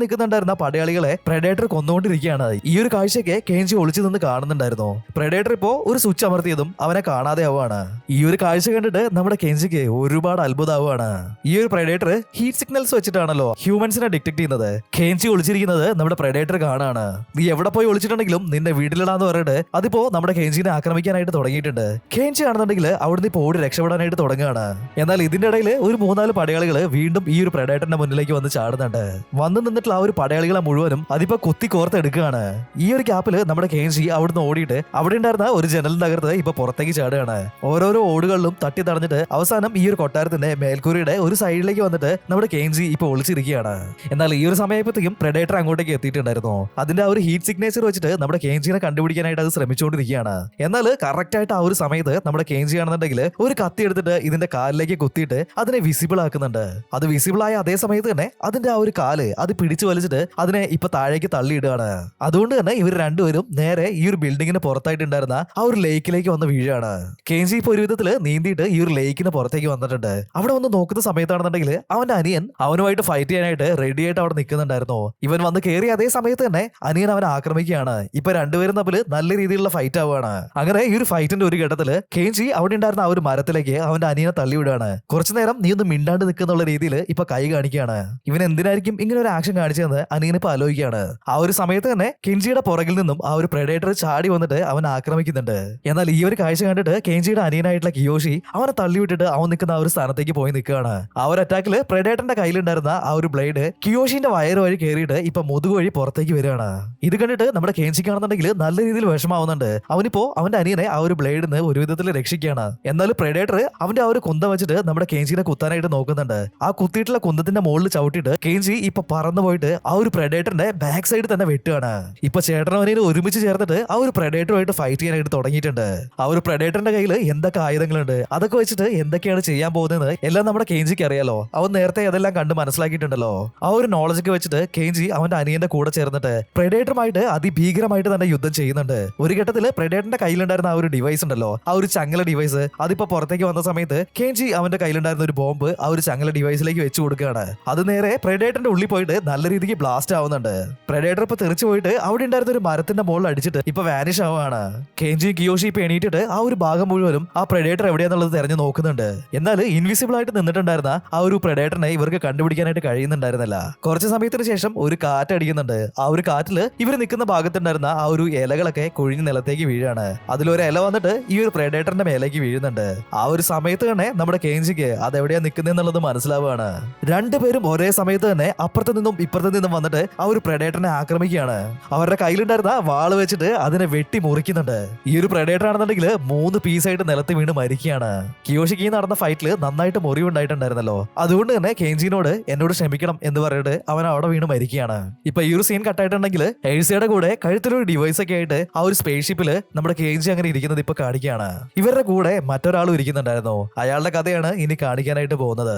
നിൽക്കുന്നുണ്ടായിരുന്ന പടയാളികളെ പ്രെഡേറ്റർ കൊന്നുകൊണ്ടിരിക്കുകയാണ്. ഈ ഒരു കാഴ്ചയ്ക്ക് കെൻജി ഒളിച്ചു നിന്ന് കാണുന്നുണ്ടായിരുന്നു. പ്രെഡേറ്റർ ഇപ്പോ ഒരു സ്വിച്ച് അമർത്തിയതും അവനെ കാണാതെ ആവുകയാണ്. ഈ ഒരു കാഴ്ച കണ്ടിട്ട് നമ്മുടെ കെൻജിക്ക് ഒരുപാട് അത്ഭുതമാവുകയാണ്. ഈ ഒരു പ്രെഡേറ്റർ ഹീറ്റ് സിഗ്നൽസ് വെച്ചിട്ടാണല്ലോ ഹ്യൂമൻസിനെ ഡിറ്റക്ട് ചെയ്യുന്നത്. കെൻജി ഒളിച്ചിരിക്കുന്നത് നമ്മുടെ പ്രെഡേറ്റർ കാണാണ്. നീ എവിടെ പോയി ഒളിച്ചിട്ടുണ്ടെങ്കിലും നിന്നെ വീട്ടിലിടാന്ന് പറഞ്ഞിട്ട് അതിപ്പോ നമ്മുടെ കെൻജിനെ ആക്രമിക്കാനായിട്ട് തുടങ്ങിയിട്ടുണ്ട്. കെൻജി ആണെന്നുണ്ടെങ്കിൽ അവിടുന്ന് ഇപ്പോൾ ഓടി രക്ഷപ്പെടാനായിട്ട് തുടങ്ങുകയാണ്. എന്നാൽ ഇതിന്റെ ഇടയിൽ ഒരു 3-4 പടയാളികൾ വീണ്ടും ഈ ഒരു പ്രെഡേറ്ററിന്റെ മുന്നിലേക്ക് വന്ന് ചാടുന്നുണ്ട്. വന്നു നിന്നിട്ടുള്ള ആ ഒരു പടയാളികളെ മുഴുവനും അതിപ്പോ കുത്തി കോർത്തെടുക്കുകയാണ്. ഈ ഒരു ഗ്യാപ്പിൽ നമ്മുടെ കെൻജി അവിടുന്ന് ഓടിയിട്ട് അവിടെ ഉണ്ടായിരുന്ന ഒരു ജനൽ തകർത്ത് ഇപ്പൊ പുറത്തേക്ക് ചാടുകയാണ്. ഓരോരോ ഓടുകളിലും തട്ടി തടഞ്ഞിട്ട് അവസാനം ഈ ഒരു കൊട്ടാരത്തിന്റെ മേൽക്കൂരയുടെ ഒരു സൈഡിലേക്ക് വന്നിട്ട് നമ്മുടെ കെൻജി ഇപ്പൊ ഒളിച്ചിരിക്കുകയാണ്. എന്നാൽ ഈ ഒരു സമയത്തേക്കും പ്രെഡേറ്റർ അങ്ങോട്ടേക്ക് എത്തിയിട്ടുണ്ടായിരുന്നു. അതിന്റെ ആ ഒരു ഹീറ്റ് സിഗ്നേച്ചർ വെച്ചിട്ട് നമ്മുടെ കെൻജിനെ കണ്ടുപിടിക്കാനായിട്ട് അത് ശ്രമിച്ചുകൊണ്ടിരിക്കുകയാണ്. എന്നാൽ കറക്റ്റ് ആയിട്ട് ആ ഒരു സമയത്ത് നമ്മുടെ കെൻജി ആണെന്നുണ്ടെങ്കിൽ ഒരു കത്തി എടുത്തിട്ട് ഇതിന്റെ കാലിലേക്ക് കുത്തിയിട്ട് അതിനെ വിസിബിൾ ആക്കുന്നുണ്ട്. അത് വിസിബിൾ ആയ അതേ സമയത്ത് തന്നെ അതിന്റെ ആ ഒരു കാല് അത് പിടിച്ചു വലിച്ചിട്ട് അതിനെ ഇപ്പൊ താഴേക്ക് തള്ളിയിടുകയാണ്. അതുകൊണ്ട് തന്നെ ഇവർ രണ്ടുപേരും നേരെ ഈ ഒരു ബിൽഡിങ്ങിന് പുറത്തായിട്ടുണ്ടായിരുന്ന ആ ഒരു ലേക്കിലേക്ക് വന്ന് വീഴാണ്. കെൻജി ഇപ്പൊ ഒരു വിധത്തില് നീന്തിയിട്ട് ഈ ഒരു ലേക്കിന് പുറത്തേക്ക് വന്നിട്ടുണ്ട്. അവിടെ വന്ന് നോക്കുന്ന സമയത്താണെന്നുണ്ടെങ്കിൽ അവന്റെ അനിയൻ അവനുമായിട്ട് ഫൈറ്റ് ചെയ്യാനായിട്ട് റെഡി ആയിട്ട് അവിടെ നിൽക്കുന്നുണ്ടായിരുന്നു. ഇവൻ വന്ന് കയറി അതേ സമയത്ത് തന്നെ അനിയൻ അവനെ ആക്രമിക്കുകയാണ്. ഇപ്പൊ രണ്ടുപേരും തമ്മിൽ നല്ല രീതിയിലുള്ള ഫൈറ്റ് ആവുകയാണ്. അങ്ങനെ ഈ ഒരു ഫൈറ്റിന്റെ ഒരു ഘട്ടത്തില് കെൻജി അവിടെ ഉണ്ടായിരുന്ന ആ ഒരു മരത്തിലേക്ക് അവന്റെ അനിയനെ തള്ളിവിടുകയാണ്. കുറച്ചു നേരം നീ ഒന്ന് മിണ്ടാണ്ട് നിൽക്കുന്നുള്ള രീതിയിൽ ഇപ്പൊ കൈ കാണിക്കുകയാണ്. ഇവൻ എന്തിനായിരിക്കും ഇങ്ങനെ ഒരു ആക്ഷൻ കാണിച്ചതെന്ന് അനിയൻ ഇപ്പൊ ആലോചിക്കുകയാണ്. ആ ഒരു സമയത്ത് തന്നെ കെൻജിയുടെ പുറകിൽ നിന്നും ആ ഒരു പ്രെഡേറ്റർ ചാടി വന്നിട്ട് അവൻ ആക്രമിക്കുന്നുണ്ട്. എന്നാൽ ഈ ഒരു കാഴ്ച കണ്ടിട്ട് കെഞ്ചിയുടെ അനിയനായിട്ടുള്ള കിയോഷി അവനെ തള്ളിവിട്ടിട്ട് അവൻ നിൽക്കുന്ന ആ ഒരു സ്ഥാനത്തേക്ക് പോയി നിൽക്കുകയാണ്. ആ ഒരു അറ്റാക്കിൽ പ്രെഡേറ്ററിന്റെ കയ്യിലുണ്ടായിരുന്ന ആ ഒരു ബ്ലേഡ് കിയോഷിന്റെ വയറ് വഴി കയറിയിട്ട് ഇപ്പൊ മുതുക് വഴി പുറത്തേക്ക് വരികയാണ്. ഇത് കണ്ടിട്ട് നമ്മുടെ കെഞ്ചിക്കാണെന്നുണ്ടെങ്കിൽ നല്ല രീതിയിൽ വിഷമാവുന്നുണ്ട്. അവനിപ്പോ അവന്റെ അനിയനെ ആ ഒരു ബ്ലേഡിന് ഒരു വിധത്തിൽ രക്ഷിക്കുകയാണ്. എന്നാൽ പ്രെഡേറ്റർ അവന്റെ ആ ഒരു കുന്തം വെച്ചിട്ട് നമ്മുടെ കെഞ്ചിനെ കുത്താനായിട്ട് നോക്കുന്നുണ്ട്. ആ കുത്തിയിട്ടുള്ള കുന്തത്തിന്റെ മുകളിൽ ചവിട്ടിയിട്ട് കെഞ്ചി ഇപ്പൊ പറന്നു പോയിട്ട് ആ ഒരു പ്രെഡേറ്ററിന്റെ ബാക്ക് സൈഡ് തന്നെ വെട്ടുകയാണ്. ഇപ്പൊ ചേട്ടനും അനിയനും ഒരുമിച്ച് ചേർന്നിട്ട് ആ ഒരു പ്രെഡേറ്ററുമായിട്ട് ഫൈറ്റ് ചെയ്യാനായിട്ട് തുടങ്ങിയിട്ടുണ്ട്. ആ ഒരു പ്രെഡേറ്ററിന്റെ കയ്യിൽ എന്തൊക്കെ ആയുധങ്ങളുണ്ട് അതൊക്കെ വെച്ചിട്ട് എന്തൊക്കെയാണ് ചെയ്യാൻ പോകുന്നത് എല്ലാം നമ്മുടെ കെഞ്ചിക്ക് അറിയാലോ. അവൻ നേരത്തെ അതെല്ലാം കണ്ട് മനസ്സിലാക്കിയിട്ടുണ്ടല്ലോ. ആ ഒരു നോളജ് ഒക്കെ വെച്ചിട്ട് കെഞ്ചി അവന്റെ അനിയന്റെ കൂടെ ചേർന്നിട്ട് പ്രെഡേറ്ററുമായിട്ട് അതിഭീകരമായിട്ട് തന്നെ യുദ്ധം ചെയ്യുന്നുണ്ട്. ഒരു ഘട്ടത്തില് പ്രെഡേറ്ററിന്റെ കയ്യിലുണ്ടായിരുന്ന ആ ഒരു ഡിവൈസ് ഉണ്ടല്ലോ, ആ ഒരു ചങ്ങല ഡിവൈസ്, അതിപ്പോ പുറത്തേക്ക് വന്ന സമയത്ത് കെഞ്ചി അവന്റെ കയ്യിലുണ്ടായിരുന്ന ഒരു ബോംബ് ആ ഒരു ചങ്ങല ഡിവൈസിലേക്ക് വെച്ചു കൊടുക്കുകയാണ്. അത് നേരെ പ്രെഡേറ്ററിന്റെ ഉള്ളിൽ പോയിട്ട് നല്ല രീതിക്ക് ബ്ലാസ്റ്റ് ആവുന്നുണ്ട്. പ്രെഡേറ്റർ ഇപ്പൊ തെറിച്ചു പോയിട്ട് അവിടെ ഉണ്ടായിരുന്ന ഒരു മരത്തിന്റെ മുകളിൽ അടിച്ചിട്ട് ഇപ്പൊ വാനിഷ് ആവുകയാണ്. കെഞ്ചി കിയോഷി ഇപ്പൊ എണീറ്റിട്ട് ആ ഒരു ഭാഗം മുഴുവനും ആ പ്രെഡേറ്റർ എവിടെയാന്നുള്ളത് തെരഞ്ഞു നോക്കുന്നുണ്ട്. എന്നാൽ ഇൻവിസിബിൾ ആയിട്ട് നിന്നിട്ടുണ്ടായിരുന്ന ആ ഒരു പ്രെഡേറ്ററിനെ ഇവർക്ക് കണ്ടുപിടിക്കാനായിട്ട് കഴിയുന്നുണ്ടായിരുന്നില്ല. കുറച്ച് സമയത്തിന് ശേഷം ഒരു കാറ്റ് അടിക്കുന്നുണ്ട്. ആ ഒരു കാറ്റില് ഇവർ നിൽക്കുന്ന ഭാഗത്തുണ്ടായിരുന്ന ആ ഒരു ഇലകളൊക്കെ കൊഴിഞ്ഞ് നിലത്തേക്ക് വീഴാണ്. അതിലൊരു ഇല വന്നിട്ട് ഈ ഒരു പ്രെഡേറ്ററിന്റെ മേലേക്ക് വീഴുന്നുണ്ട്. ആ ഒരു സമയത്ത് തന്നെ നമ്മുടെ കെഞ്ചിക്ക് അതെവിടെയാ നിൽക്കുന്നതെന്നുള്ളത് മനസ്സിലാവുകയാണ്. രണ്ടുപേരും ഒരേ സമയത്ത് തന്നെ അപ്പുറത്ത് നിന്നും ഇപ്പുറത്ത് നിന്നും വന്നിട്ട് ആ ഒരു പ്രെഡേറ്ററിനെ ആക്രമിക്കുകയാണ്. അവരുടെ കയ്യിലുണ്ടായിരുന്ന വാള് വെച്ചിട്ട് അതിനെ വെട്ടി മുറിക്കുന്നുണ്ട്. ഈ ഒരു പ്രെഡേറ്റർ ആണെന്നുണ്ടെങ്കിൽ 3 പീസായിട്ട് നിലത്ത് വീണ് മരിക്കുകയാണ്. കിയോഷിക്ക് ഈ നടന്ന ഫൈറ്റില് നന്നായിട്ട് മുറിവുണ്ടായിട്ടുണ്ടായിരുന്നല്ലോ. അതുകൊണ്ട് തന്നെ കെഞ്ചിനോട് എന്നോട് ക്ഷമിക്കണം എന്ന് പറഞ്ഞിട്ട് അവൻ അവിടെ വീണ് മരിക്കുകയാണ്. ഇപ്പൊ ഈ ഒരു സീൻ കട്ടായിട്ടുണ്ടെങ്കിൽ എഴ്സയുടെ കൂടെ കഴുത്തിലൊരു ഡിവൈസ് ഒക്കെ ആയിട്ട് ആ ഒരു സ്പേസ് ഷിപ്പില് നമ്മുടെ കെഞ്ചി അങ്ങനെ ഇരിക്കുന്നത് ഇപ്പൊ കാണിക്കുകയാണ്. ഇവരുടെ കൂടെ മറ്റൊരാളും ഇരിക്കുന്നുണ്ടായിരുന്നു. അയാളുടെ കഥയാണ് ഇനി കാണിക്കാനായിട്ട് പോകുന്നത്.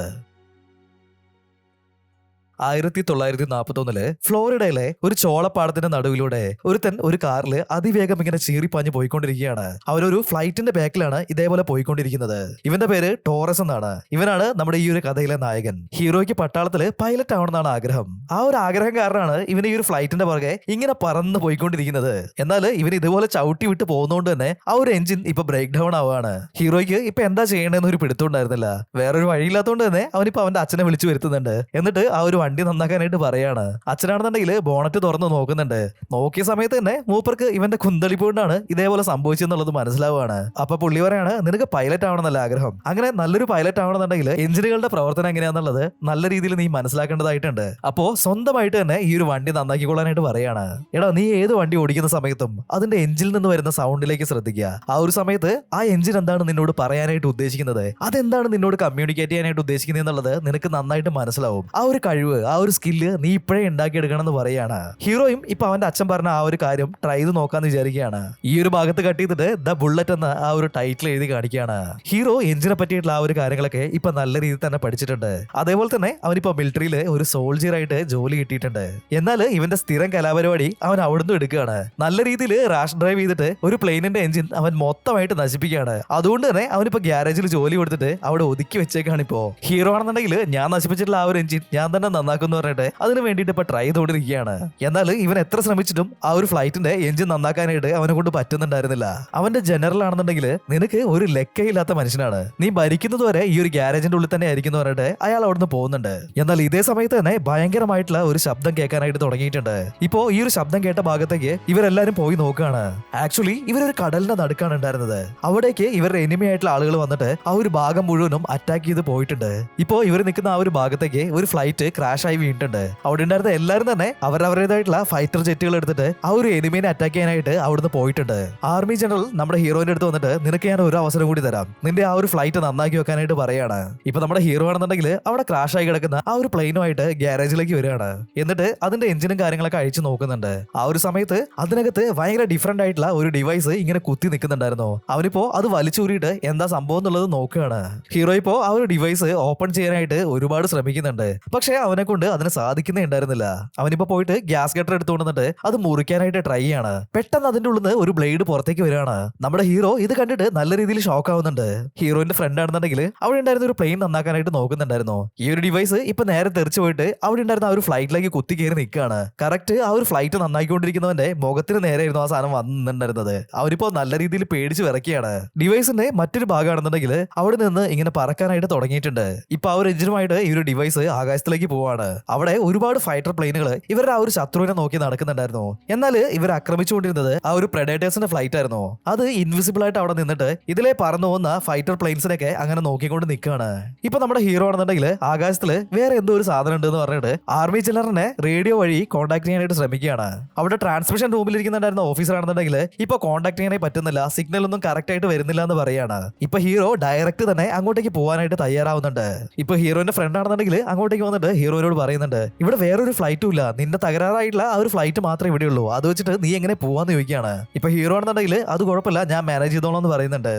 1941 ഫ്ലോറിഡയിലെ ഒരു ചോളപ്പാടത്തിന്റെ നടുവിലൂടെ ഒരുത്തൻ ഒരു കാറിൽ അതിവേഗം ഇങ്ങനെ ചീറിപ്പാഞ്ഞ് പോയിക്കൊണ്ടിരിക്കുകയാണ്. അവരൊരു ഫ്ലൈറ്റിന്റെ ബാക്കിലാണ് ഇതേപോലെ പോയിക്കൊണ്ടിരിക്കുന്നത്. ഇവന്റെ പേര് ടോറസ് എന്നാണ്. ഇവനാണ് നമ്മുടെ ഈ ഒരു കഥയിലെ നായകൻ. ഹീറോയ്ക്ക് പട്ടാളത്തില് പൈലറ്റ് ആവണമെന്നാണ് ആഗ്രഹം. ആ ഒരു ആഗ്രഹം കാരണമാണ് ഇവന് ഈ ഒരു ഫ്ലൈറ്റിന്റെ പുറകെ ഇങ്ങനെ പറന്ന് പോയിക്കൊണ്ടിരിക്കുന്നത്. എന്നാൽ ഇവൻ ഇതുപോലെ ചവിട്ടി വിട്ട് പോകുന്നതുകൊണ്ട് തന്നെ ആ ഒരു എഞ്ചിൻ ഇപ്പൊ ബ്രേക്ക് ഡൗൺ ആവുകയാണ്. ഹീറോയ്ക്ക് ഇപ്പൊ എന്താ ചെയ്യേണ്ടതെന്ന് ഒരു പിടുത്തമുണ്ടായിരുന്നില്ല. വേറൊരു വഴിയില്ലാത്തതുകൊണ്ട് തന്നെ അവനിപ്പോ അവന്റെ അച്ഛനെ വിളിച്ചു വരുത്തുന്നുണ്ട്. എന്നിട്ട് ആ ഒരു വണ്ടി നന്നാക്കാനായിട്ട് പറയാണ്. അച്ഛനാണെന്നുണ്ടെങ്കിൽ ബോണറ്റ് തുറന്ന് നോക്കുന്നുണ്ട്. നോക്കിയ സമയത്ത് തന്നെ മൂപ്പർക്ക് ഇവന്റെ കുന്തളിപ്പ് കൊണ്ടാണ് ഇതേപോലെ സംഭവിച്ചെന്നുള്ളത് മനസ്സിലാവുകയാണ്. അപ്പൊ പുള്ളി പറയാണ്, നിനക്ക് പൈലറ്റ് ആവണമെന്നല്ല ആഗ്രഹം. അങ്ങനെ നല്ലൊരു പൈലറ്റ് ആവണമെന്നുണ്ടെങ്കിൽ എഞ്ചിനുകളുടെ പ്രവർത്തനം എങ്ങനെയാന്നുള്ളത് നല്ല രീതിയിൽ നീ മനസ്സിലാക്കേണ്ടതായിട്ടുണ്ട്. അപ്പോ സ്വന്തമായിട്ട് തന്നെ ഈ ഒരു വണ്ടി നന്നാക്കിക്കൊള്ളാനായിട്ട് പറയാണ്. എടാ, നീ ഏത് വണ്ടി ഓടിക്കുന്ന സമയത്തും അതിന്റെ എഞ്ചിനിൽ നിന്ന് വരുന്ന സൗണ്ടിലേക്ക് ശ്രദ്ധിക്കുക. ആ ഒരു സമയത്ത് ആ എഞ്ചിൻ എന്താണ് നിന്നോട് പറയാനായിട്ട് ഉദ്ദേശിക്കുന്നത്, അതെന്താണ് നിന്നോട് കമ്മ്യൂണിക്കേറ്റ് ചെയ്യാനായിട്ട് ഉദ്ദേശിക്കുന്നത് എന്നുള്ളത് നിനക്ക് നന്നായിട്ട് മനസ്സിലാവും. ആ ഒരു കഴിവ്, ആ ഒരു സ്കില്ല് നീ ഇപ്പോഴേ ഉണ്ടാക്കിയെടുക്കണം എന്ന് പറയാണ്. ഹീറോയും ഇപ്പൊ അവന്റെ അച്ഛൻ പറഞ്ഞ ആ ഒരു കാര്യം ട്രൈ ചെയ്ത് നോക്കാന്ന് വിചാരിക്കുകയാണ്. ഈ ഒരു ഭാഗത്ത് കട്ട് ചെയ്തിട്ട് ദ ബുള്ളറ്റ് എന്ന ആ ഒരു ടൈറ്റിൽ എഴുതി കാണിക്കുകയാണ്. ഹീറോ എഞ്ചിനെ പറ്റിയിട്ടുള്ള ആ ഒരു കാര്യങ്ങളൊക്കെ ഇപ്പൊ നല്ല രീതിയിൽ തന്നെ പഠിച്ചിട്ടുണ്ട്. അതേപോലെ തന്നെ അവനിപ്പോ മിലിറ്ററിയിൽ ഒരു സോൾജിയർ ആയിട്ട് ജോലി കിട്ടിയിട്ടുണ്ട്. എന്നാൽ ഇവന്റെ സ്ഥിരം കലാപരിപാടി അവൻ അവിടുന്ന് എടുക്കുകയാണ്. നല്ല രീതിയിൽ റാഷ് ഡ്രൈവ് ചെയ്തിട്ട് ഒരു പ്ലെയിനിന്റെ എഞ്ചിൻ അവൻ മൊത്തമായിട്ട് നശിപ്പിക്കുകയാണ്. അതുകൊണ്ട് തന്നെ അവനിപ്പോ ഗ്യാരേജിൽ ജോലി കൊടുത്തിട്ട് അവിടെ ഒതുക്കി വെച്ചേക്കാണ്. ഇപ്പോ ഹീറോ ആണെന്നുണ്ടെങ്കിൽ ഞാൻ നശിപ്പിച്ചിട്ടുള്ള ആ ഒരു എഞ്ചിൻ ഞാൻ തന്നെ നന്നാക്കുന്നു പറഞ്ഞിട്ട് അതിന് വേണ്ടിയിട്ട് ഇപ്പൊ ട്രൈ ചെയ്തോണ്ടിരിക്കുകയാണ്. എന്നാൽ ഇവൻ എത്ര ശ്രമിച്ചിട്ടും ആ ഒരു ഫ്ലൈറ്റിന്റെ എഞ്ചിൻ നന്നാക്കാനായിട്ട് അവനെ കൊണ്ട് പറ്റുന്നുണ്ടായിരുന്നില്ല. അവന്റെ ജനറൽ ആണെന്നുണ്ടെങ്കിൽ നിനക്ക് ഒരു ലെക്കയില്ലാത്ത മനുഷ്യനാണ്, നീ ഭരിക്കുന്നത് വരെ ഈ ഒരു ഗ്യാരേജിന്റെ ഉള്ളിൽ തന്നെ ആയിരിക്കും എന്ന് പറഞ്ഞിട്ട് അയാൾ അവിടുന്ന് പോകുന്നുണ്ട്. എന്നാൽ ഇതേ സമയത്ത് തന്നെ ഭയങ്കരമായിട്ടുള്ള ഒരു ശബ്ദം കേൾക്കാനായിട്ട് തുടങ്ങിയിട്ടുണ്ട്. ഇപ്പോ ഈ ഒരു ശബ്ദം കേട്ട ഭാഗത്തേക്ക് ഇവരെല്ലാരും പോയി നോക്കുകയാണ്. ആക്ച്വലി ഇവരൊരു കടലിന്റെ നടുക്കാണ് ഉണ്ടായിരുന്നത്. അവിടേക്ക് ഇവരുടെ എനിമി ആയിട്ടുള്ള ആളുകൾ വന്നിട്ട് ആ ഒരു ഭാഗം മുഴുവനും അറ്റാക്ക് ചെയ്ത് പോയിട്ടുണ്ട്. ഇപ്പോ ഇവർ നിൽക്കുന്ന ആ ഒരു ഭാഗത്തേക്ക് ഒരു ഫ്ലൈറ്റ് ക്രാഷ് ആയി വീണിട്ടുണ്ട്. അവിടെ ഉണ്ടായിരുന്ന എല്ലാവരും തന്നെ അവരവരുടേതായിട്ടുള്ള ഫൈറ്റർ ജെറ്റുകൾ എടുത്തിട്ട് ആ ഒരു എനിമീനെ അറ്റാക്ക് ചെയ്യാനായിട്ട് അവിടുന്ന് പോയിട്ടുണ്ട്. ആർമി ജനറൽ നമ്മുടെ ഹീറോയിന്റെ അടുത്ത് വന്നിട്ട് നിനക്ക് ഞാൻ ഒരു അവസരം കൂടി തരാം, നിന്റെ ആ ഒരു ഫ്ലൈറ്റ് നന്നാക്കി വെക്കാനായിട്ട് പറയാണ്. ഇപ്പൊ നമ്മുടെ ഹീറോ ആണെന്നുണ്ടെങ്കിൽ അവിടെ ക്രാഷ് ആയി കിടക്കുന്ന ആ ഒരു പ്ലെയിനുമായിട്ട് ഗ്യാരേജിലേക്ക് വരികയാണ്. എന്നിട്ട് അതിന്റെ എഞ്ചിനും കാര്യങ്ങളൊക്കെ അഴിച്ചു നോക്കുന്നുണ്ട്. ആ ഒരു സമയത്ത് അതിനകത്ത് ഭയങ്കര ഡിഫറെന്റ് ആയിട്ടുള്ള ഒരു ഡിവൈസ് ഇങ്ങനെ കുത്തി നിൽക്കുന്നുണ്ടായിരുന്നു. അവനിപ്പോ അത് വലിച്ചൂരിയിട്ട് എന്താ സംഭവം എന്നുള്ളത് നോക്കുകയാണ്. ഹീറോ ഇപ്പോ ആ ഒരു ഡിവൈസ് ഓപ്പൺ ചെയ്യാനായിട്ട് ഒരുപാട് ശ്രമിക്കുന്നുണ്ട്. പക്ഷെ അവനെ കൊണ്ട് അതിന് സാധിക്കുന്നേ ഉണ്ടായിരുന്നില്ല. അവനിപ്പോ പോയിട്ട് ഗ്യാസ് കട്ടർ എടുത്തുകൊണ്ടിട്ട് അത് മുറിക്കാനായിട്ട് ട്രൈ ചെയ്യാണ്. പെട്ടെന്ന് അതിന്റെ ഉള്ളിൽ നിന്ന് ഒരു ബ്ലേഡ് പുറത്തേക്ക് വരികയാണ്. നമ്മുടെ ഹീറോ ഇത് കണ്ടിട്ട് നല്ല രീതിയിൽ ഷോക്ക് ആവുന്നുണ്ട്. ഹീറോയിന്റെ ഫ്രണ്ട് ആണെന്നുണ്ടെങ്കിൽ അവിടെ ഉണ്ടായിരുന്ന ഒരു പ്ലെയിൻ നന്നാക്കാനായിട്ട് നോക്കുന്നുണ്ടായിരുന്നു. ഈ ഒരു ഡിവൈസ് ഇപ്പൊ നേരെ തെറിച്ചു പോയിട്ട് അവിടെ ഉണ്ടായിരുന്ന ആ ഒരു ഫ്ലൈറ്റിലേക്ക് കുത്തി കയറി നിൽക്കുകയാണ്. കറക്റ്റ് ആ ഒരു ഫ്ലൈറ്റ് നന്നാക്കിക്കൊണ്ടിരിക്കുന്നവന്റെ മുഖത്തിന് നേരെയായിരുന്നു ആ സാധനം വന്നിട്ടുണ്ടായിരുന്നത്. അവനിപ്പോ നല്ല രീതിയിൽ പേടിച്ച് വിറക്കുകയാണ്. ഡിവൈസിന്റെ മറ്റൊരു ഭാഗമാണെന്നുണ്ടെങ്കിൽ അവിടെ നിന്ന് ഇങ്ങനെ പറക്കാനായിട്ട് തുടങ്ങിയിട്ടുണ്ട്. ഇപ്പൊ ആ ഒരു എഞ്ചിനുമായിട്ട് ഈ ഒരു ഡിവൈസ് ആകാശത്തിലേക്ക് പോവാണ്. സ്ഥലമാണ്. അവിടെ ഒരുപാട് ഫൈറ്റർ പ്ലെയിനുകൾ ഇവരുടെ ആ ഒരു ശത്രുവിനെ നോക്കി നടക്കുന്നുണ്ടായിരുന്നു. എന്നാൽ ഇവർ ആക്രമിച്ചുകൊണ്ടിരുന്നത് ആ ഒരു പ്രെഡേറ്റേഴ്സിന്റെ ഫ്ലൈറ്റ് ആയിരുന്നു. അത് ഇൻവിസിബിൾ ആയിട്ട് അവിടെ നിന്നിട്ട് ഇതിലെ പറന്നു പോകുന്ന ഫൈറ്റർ പ്ലെയിൻസിനൊക്കെ അങ്ങനെ നോക്കിക്കൊണ്ട് നിൽക്കുകയാണ്. ഇപ്പൊ നമ്മുടെ ഹീറോ ആണെന്നുണ്ടെങ്കിൽ ആകാശത്തില് വേറെ എന്തോ ഒരു സാധനം ഉണ്ട് എന്ന് പറഞ്ഞിട്ട് ആർമി ജനറലിനെ റേഡിയോ വഴി കോൺടാക്ട് ചെയ്യാനായിട്ട് ശ്രമിക്കുകയാണ്. അവിടെ ട്രാൻസ്മിഷൻ റൂമിൽ ഇരിക്കുന്നുണ്ടായിരുന്ന ഓഫീസർ ആണെന്നുണ്ടെങ്കിൽ ഇപ്പൊ കോൺടാക്ട് ചെയ്യാനായി പറ്റുന്നില്ല, സിഗ്നൽ ഒന്നും കറക്റ്റ് ആയിട്ട് വരുന്നില്ല എന്ന് പറയാണ്. ഇപ്പൊ ഹീറോ ഡയറക്റ്റ് തന്നെ അങ്ങോട്ടേക്ക് പോകാനായിട്ട് തയ്യാറാവുന്നുണ്ട്. ഇപ്പൊ ഹീറോന്റെ ഫ്രണ്ട് ആണെന്നുണ്ടെങ്കിൽ അങ്ങോട്ടേക്ക് വന്നിട്ട് ഹീറോയോട് പറയുന്നുണ്ട്, ഇവിടെ വേറൊരു ഫ്ലൈറ്റും ഇല്ല, നിന്റെ തകരാറായിട്ടുള്ള ആ ഒരു ഫ്ലൈറ്റ് മാത്രമേ ഇവിടെ ഉള്ളൂ, അത് വെച്ചിട്ട് നീ എങ്ങനെ പോവാന്ന് ചോദിക്കുകയാണ്. ഇപ്പൊ ഹീറോ ആണെന്നുണ്ടെങ്കിൽ അത് കുഴപ്പമില്ല, ഞാൻ മാനേജ് ചെയ്തോളാം എന്ന് പറയുന്നുണ്ട്.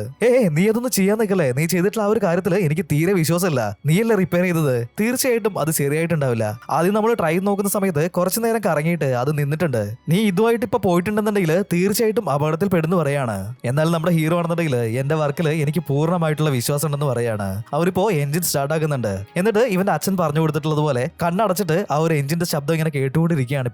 നീ അതൊന്നും ചെയ്യാൻ നിൽക്കല്ലേ, നീ ചെയ്തിട്ടുള്ള ആ ഒരു കാര്യത്തിൽ എനിക്ക് തീരെ വിശ്വാസമില്ല, നീയല്ലേ റിപ്പയർ ചെയ്തത്, തീർച്ചയായിട്ടും അത് ശരിയായിട്ടുണ്ടാവില്ല. ആദ്യം നമ്മൾ ട്രൈ നോക്കുന്ന സമയത്ത് കുറച്ചു നേരം കറങ്ങിയിട്ട് അത് നിന്നിട്ടുണ്ട്, നീ ഇതുമായിട്ട് ഇപ്പൊ പോയിട്ടുണ്ടെന്നുണ്ടെങ്കിൽ തീർച്ചയായിട്ടും അപകടത്തിൽ പെടുന്നു പറയാണ്. എന്നാൽ നമ്മുടെ ഹീറോ ആണെന്നുണ്ടെങ്കിൽ എന്റെ വർക്കിൽ എനിക്ക് പൂർണ്ണമായിട്ടുള്ള വിശ്വാസം ഉണ്ടെന്ന് പറയാണ്. അവരിപ്പോ എഞ്ചിൻ സ്റ്റാർട്ട് ആക്കുന്നുണ്ട്. എന്നിട്ട് ഇവന്റെ അച്ഛൻ പറഞ്ഞു കൊടുത്തിട്ടുള്ളതുപോലെ കണ്ണടച്ചിട്ട് ആ ഒരു എഞ്ചിന്റെ ശബ്ദം ഇങ്ങനെ കേട്ടുകൊണ്ടിരിക്കുകയാണ്.